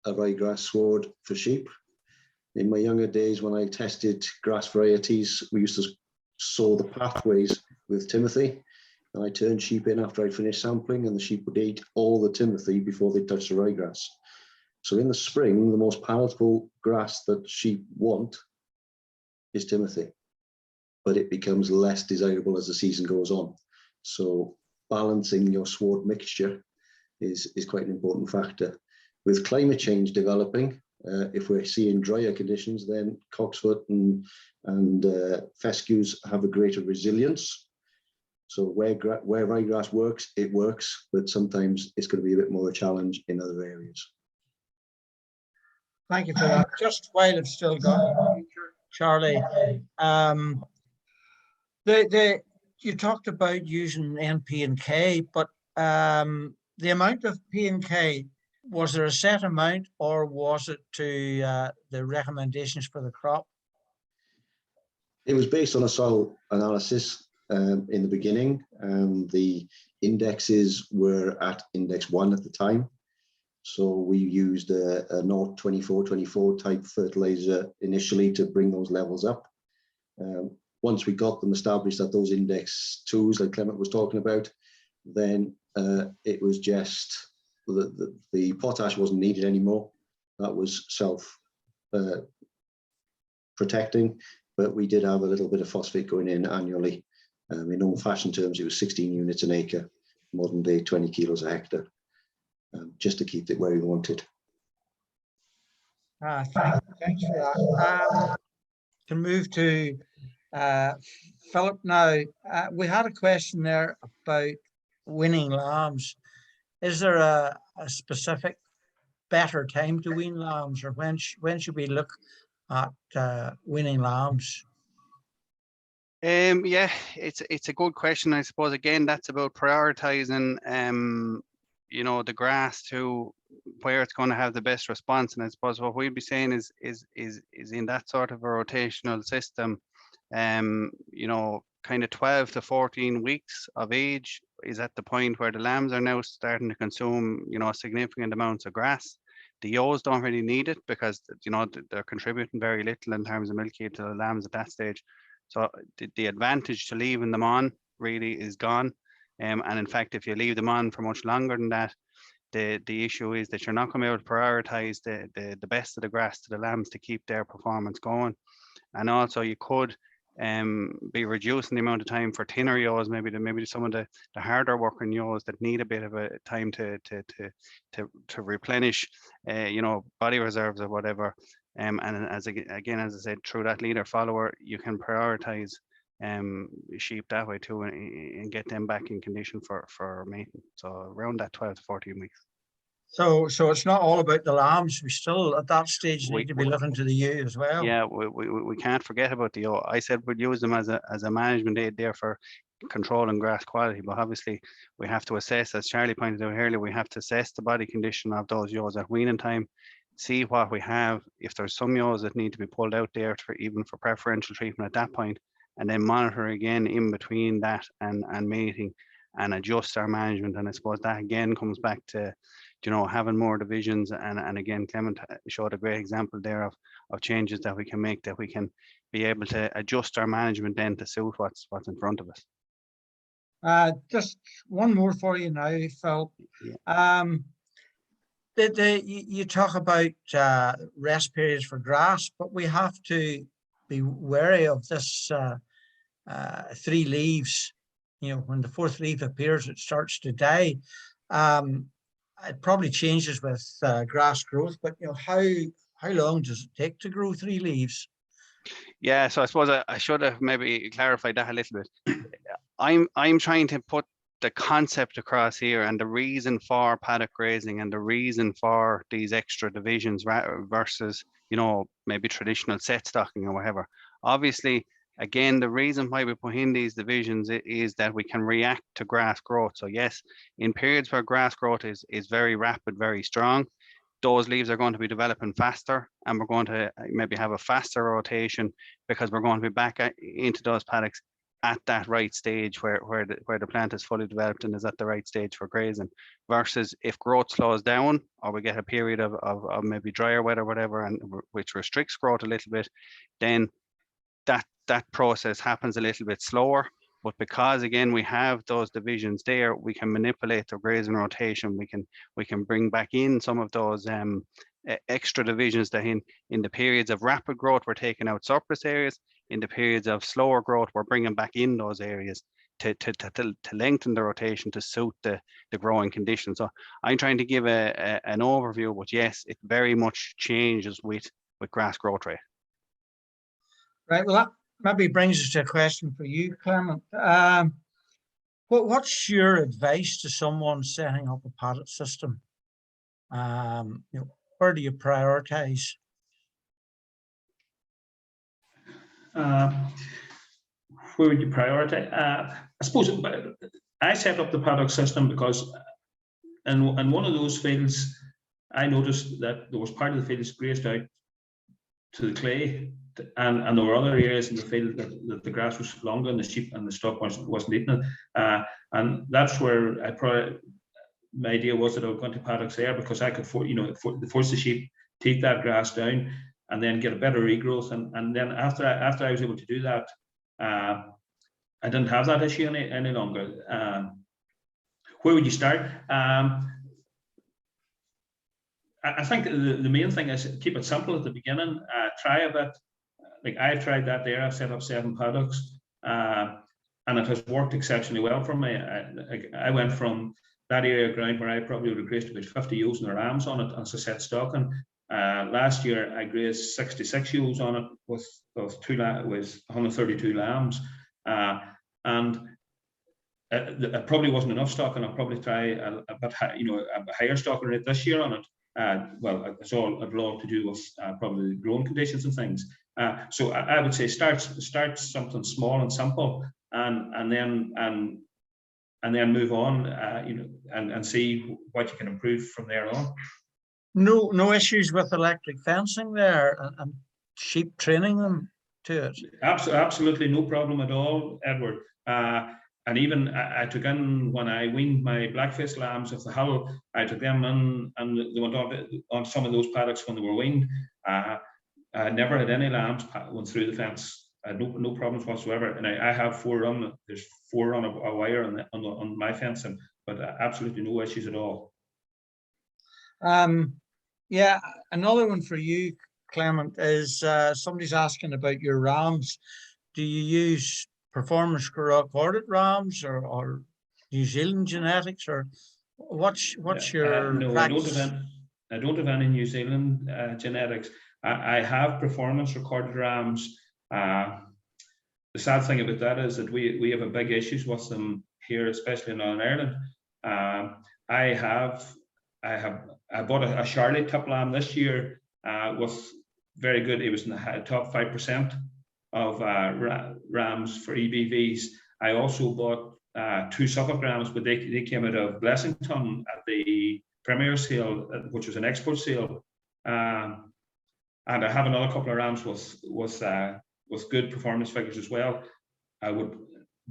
a ryegrass sward for sheep. In my younger days, when I tested grass varieties, we used to sow the pathways with timothy, and I turned sheep in after I'd finished sampling, and the sheep would eat all the timothy before they touched the ryegrass. So in the spring, the most palatable grass that sheep want is timothy, but it becomes less desirable as the season goes on. So balancing your sward mixture is quite an important factor. With climate change developing, if we're seeing drier conditions, then cocksfoot and fescues have a greater resilience. So where ryegrass works, it works, but sometimes it's going to be a bit more a challenge in other areas. Thank you for that. Just while it's still going, Charlie, you talked about using NP and K, but the amount of P and K, was there a set amount, or was it to the recommendations for the crop? It was based on a soil analysis in the beginning. The indexes were at index 1 at the time. So we used a 0.24 type fertilizer initially to bring those levels up. Once we got them established at those index 2s, like Clement was talking about, then it was just the potash wasn't needed anymore. That was self-protecting, but we did have a little bit of phosphate going in annually. In old-fashioned terms, it was 16 units an acre, modern day 20 kilos a hectare, just to keep it where we wanted. Thanks for that. Can move to Philip now. We had a question there about weaning lambs. Is there a specific better time to wean lambs, or when should we look at weaning lambs? Yeah, it's a good question. I suppose again that's about prioritizing you know, the grass to where it's going to have the best response. And I suppose what we'd be saying is in that sort of a rotational system, you know, kind of 12 to 14 weeks of age is at the point where the lambs are now starting to consume, you know, significant amounts of grass. The ewes don't really need it because, you know, they're contributing very little in terms of milk yield to the lambs at that stage. So the advantage to leaving them on really is gone. And in fact, if you leave them on for much longer than that, the issue is that you're not going to be able to prioritize the best of the grass to the lambs to keep their performance going. And also you could be reducing the amount of time for thinner ewes, maybe some of the harder working ewes that need a bit of a time to replenish, you know, body reserves or whatever. And as I said, through that leader follower, you can prioritize sheep that way too, and get them back in condition for mating. So around that 12 to 14 weeks. So it's not all about the lambs. We still at that stage need to be looking to the ewe as well. Yeah, we can't forget about the ewe. I said we'd use them as a management aid there for controlling grass quality, but obviously we have to assess, as Charlie pointed out earlier, we have to assess the body condition of those ewes at weaning time, see what we have. If there's some ewes that need to be pulled out there even for preferential treatment at that point, and then monitor again in between that and mating, and adjust our management. And I suppose that again comes back to, you know, having more divisions, and again Clement showed a great example there of changes that we can make, that we can be able to adjust our management then to suit what's in front of us. Just one more for you now, Phil. Yeah. You talk about rest periods for grass, but we have to be wary of this 3 leaves. You know, when the 4th leaf appears, it starts to die. It probably changes with grass growth, but you know, how long does it take to grow 3 leaves? Yeah, so I suppose I should have maybe clarified that a little bit. I'm trying to put the concept across here, and the reason for paddock grazing and the reason for these extra divisions versus, you know, maybe traditional set stocking or whatever. Obviously, again, the reason why we put in these divisions is that we can react to grass growth. So yes, in periods where grass growth is very rapid, very strong, those leaves are going to be developing faster, and we're going to maybe have a faster rotation because we're going to be back into those paddocks at that right stage where the plant is fully developed and is at the right stage for grazing. Versus if growth slows down, or we get a period of maybe drier weather, whatever, and which restricts growth a little bit, then that process happens a little bit slower. But because again we have those divisions there, we can manipulate the grazing rotation. We can bring back in some of those extra divisions that in the periods of rapid growth we're taking out surplus areas. In the periods of slower growth, we're bringing back in those areas to lengthen the rotation to suit the growing conditions. So I'm trying to give an overview, but yes, it very much changes with grass growth rate. Right, well that maybe brings us to a question for you, Clement. What's your advice to someone setting up a paddock system? You know, where do you prioritize? Where would you prioritize? I suppose I set up the paddock system because in one of those fields, I noticed that there was part of the field grazed out to the clay, and there were other areas in the field that the grass was longer and the sheep and the stock wasn't eating it. And that's where my idea was that I would go into paddocks there, because I could force the sheep to eat that grass down and then get a better regrowth. And then after I was able to do that, I didn't have that issue any longer. Where would you start? I think the main thing is keep it simple at the beginning. Try a bit. Like I've tried that there. I've set up 7 paddocks, and it has worked exceptionally well for me. I went from that area of ground where I probably would have grazed about 50 ewes and lambs on it as I set stocking. Last year I grazed 66 ewes on it with 132 lambs, and it probably wasn't enough stocking. I'll probably try a bit a higher stocking rate this year on it. Well, it'll all to do with probably growing conditions and things. So I would say start something small and simple, and then move on, and see what you can improve from there on. No issues with electric fencing there and sheep training them to it? Absolutely no problem at all, Edward. And even I took in, when I weaned my black-faced lambs of the Hull, I took them in and they went on some of those paddocks when they were weaned. I never had any lambs went through the fence. I had no problems whatsoever. And I have 4 on, there's 4 on a wire on my fencing, but absolutely no issues at all. Yeah, another one for you, Clement, is somebody's asking about your rams. Do you use performance recorded rams or New Zealand genetics, or what's your no, practice? I don't have any New Zealand genetics. I have performance recorded rams. The sad thing about that is that we have a big issues with them here, especially in Northern Ireland. I bought a Charlie tip lamb this year, with very good. It was in the top 5% of rams for EBVs. I also bought 2 Suffolk rams, but they came out of Blessington at the Premier sale, which was an export sale. And I have another couple of rams with good performance figures as well. I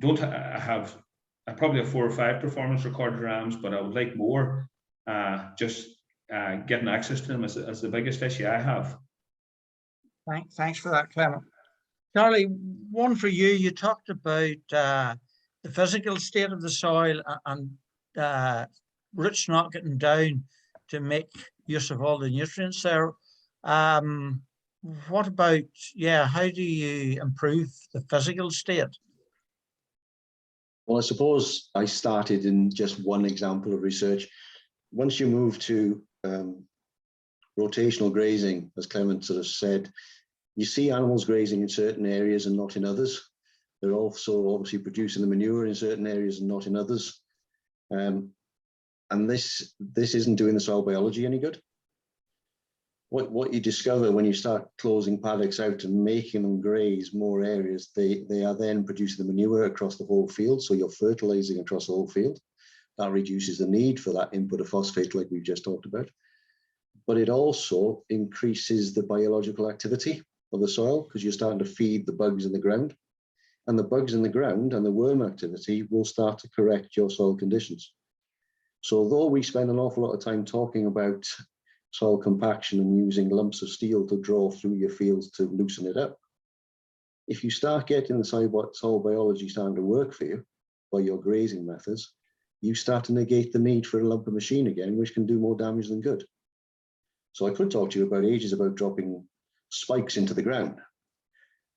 probably have 4 or 5 performance recorded rams, but I would like more. Just getting access to them is the biggest issue I have. Thanks for that, Clement. Charlie, one for you. You talked about the physical state of the soil and roots not getting down to make use of all the nutrients there. What about, how do you improve the physical state? Well, I suppose I started in just one example of research. Once you move to rotational grazing, as Clement sort of said, you see animals grazing in certain areas and not in others. They're also obviously producing the manure in certain areas and not in others. And this isn't doing the soil biology any good. What you discover when you start closing paddocks out and making them graze more areas, they are then producing the manure across the whole field. So you're fertilizing across the whole field. That reduces the need for that input of phosphate like we've just talked about. But it also increases the biological activity of the soil because you're starting to feed the bugs in the ground. And the bugs in the ground and the worm activity will start to correct your soil conditions. So although we spend an awful lot of time talking about soil compaction and using lumps of steel to draw through your fields to loosen it up, if you start getting the soil biology starting to work for you by your grazing methods, you start to negate the need for a lump of machine again, which can do more damage than good. So I could talk to you about ages about dropping spikes into the ground,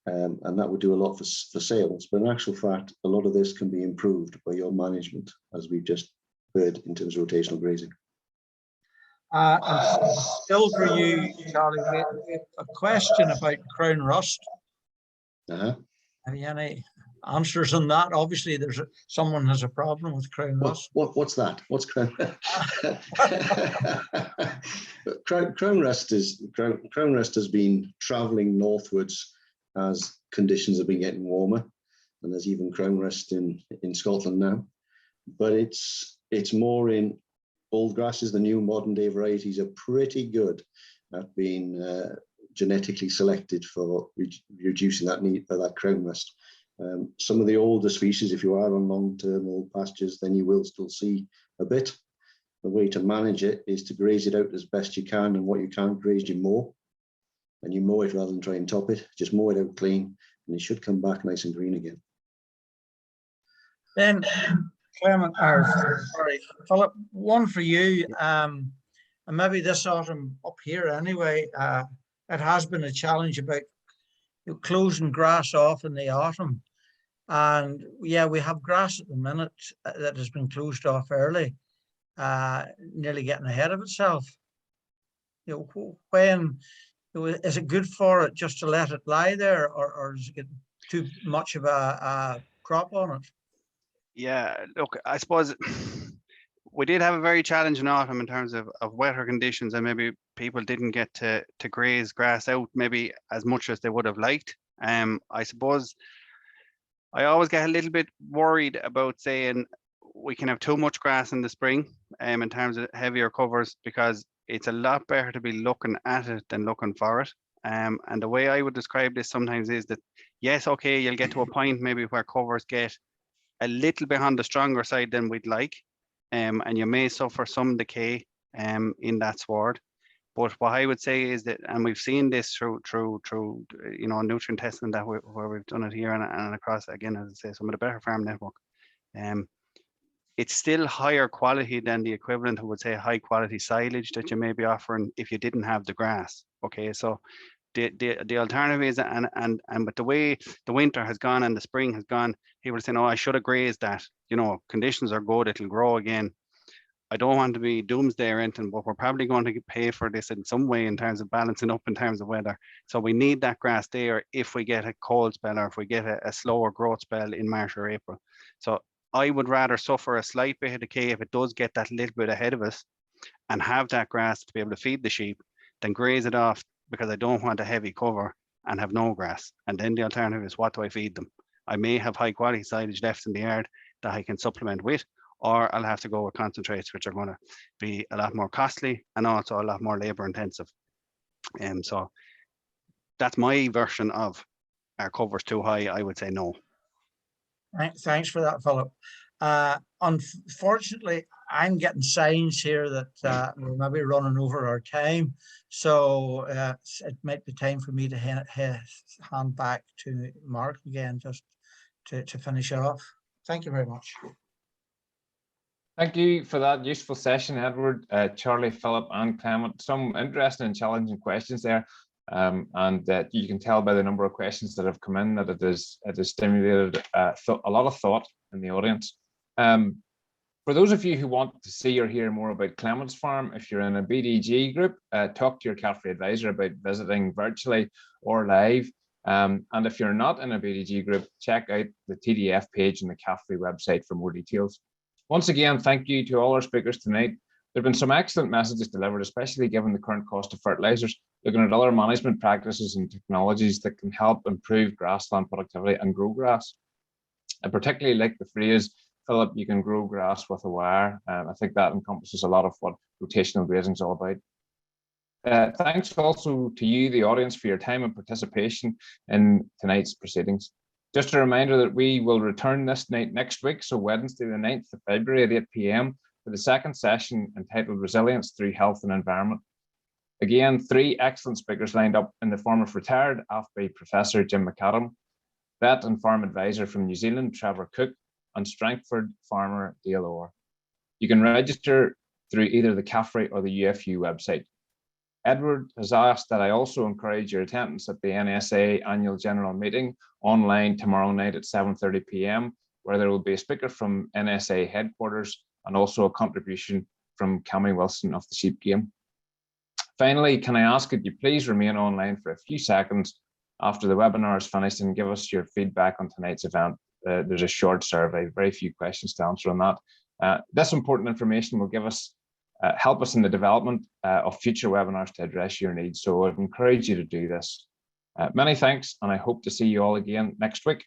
and that would do a lot for sales. But in actual fact, a lot of this can be improved by your management, as we've just heard in terms of rotational grazing. And still for you, Charlie, we have a question about crown rust. Have you any answers on that? Obviously, someone has a problem with crown rust. What's that? What's crown? Crown rust has been travelling northwards as conditions have been getting warmer, and there's even crown rust in Scotland now. But it's more in old grasses. The new modern day varieties are pretty good at being genetically selected for reducing that need for that crown rust. Some of the older species, if you are on long-term old pastures, then you will still see a bit. The way to manage it is to graze it out as best you can, and what you can't graze, you mow. And you mow it rather than try and top it. Just mow it out clean, and it should come back nice and green again. Then, Clement, or sorry, Philip, one for you. And maybe this autumn up here anyway, it has been a challenge about closing grass off in the autumn. And yeah, we have grass at the minute that has been closed off early, nearly getting ahead of itself. When is it good for it just to let it lie there, or does it get too much of a crop on it? Yeah, look, I suppose we did have a very challenging autumn in terms of wetter conditions, and maybe people didn't get to graze grass out maybe as much as they would have liked. I suppose I always get a little bit worried about saying we can have too much grass in the spring in terms of heavier covers, because it's a lot better to be looking at it than looking for it. And the way I would describe this sometimes is that, yes, okay, you'll get to a point maybe where covers get a little bit on the stronger side than we'd like, and you may suffer some decay in that sward. But what I would say is that, and we've seen this through nutrient testing that where we've done it here and across, again, as I say, some of the better farm network, it's still higher quality than the equivalent, who would say high quality silage that you may be offering if you didn't have the grass. Okay, so the alternative is, and with the way the winter has gone and the spring has gone, people are saying, oh, I should have grazed that, conditions are good, it'll grow again. I don't want to be doomsday or anything, but we're probably going to pay for this in some way in terms of balancing up in terms of weather. So we need that grass there if we get a cold spell, or if we get a slower growth spell in March or April. So I would rather suffer a slight bit of decay if it does get that little bit ahead of us, and have that grass to be able to feed the sheep, than graze it off, because I don't want a heavy cover and have no grass. And then the alternative is, what do I feed them? I may have high quality silage left in the yard that I can supplement with, or I'll have to go with concentrates, which are going to be a lot more costly and also a lot more labor intensive. So that's my version of, our cover's too high, I would say no. Thanks for that, Philip. Unfortunately, I'm getting signs here that we're maybe running over our time. So it might be time for me to hand back to Mark again, just to finish off. Thank you very much. Thank you for that useful session, Edward, Charlie, Philip, and Clement. Some interesting and challenging questions there. And you can tell by the number of questions that have come in that it has stimulated a lot of thought in the audience. For those of you who want to see or hear more about Clement's farm, if you're in a BDG group, talk to your CAFRE advisor about visiting virtually or live. And if you're not in a BDG group, check out the TDF page on the CAFRE website for more details. Once again, thank you to all our speakers tonight. There have been some excellent messages delivered, especially given the current cost of fertilizers, looking at other management practices and technologies that can help improve grassland productivity and grow grass. I particularly like the phrase, Philip, you can grow grass with a wire. I think that encompasses a lot of what rotational grazing is all about. Thanks also to you, the audience, for your time and participation in tonight's proceedings. Just a reminder that we will return this night next week, so Wednesday the 9th of February at 8 p.m. for the second session entitled Resilience Through Health and Environment. Again, 3 excellent speakers lined up in the form of retired AFBI Professor Jim McAdam, vet and farm advisor from New Zealand Trevor Cook, and Strangford farmer Dale Orr. You can register through either the CAFRE or the UFU website. Edward has asked that I also encourage your attendance at the NSA annual general meeting online tomorrow night at 7:30 p.m, where there will be a speaker from NSA headquarters and also a contribution from Cammy Wilson of the Sheep Game. Finally, can I ask that you please remain online for a few seconds after the webinar is finished and give us your feedback on tonight's event. There's a short survey, very few questions to answer on that. This important information will give us help us in the development of future webinars to address your needs. So I'd encourage you to do this. Many thanks, and I hope to see you all again next week.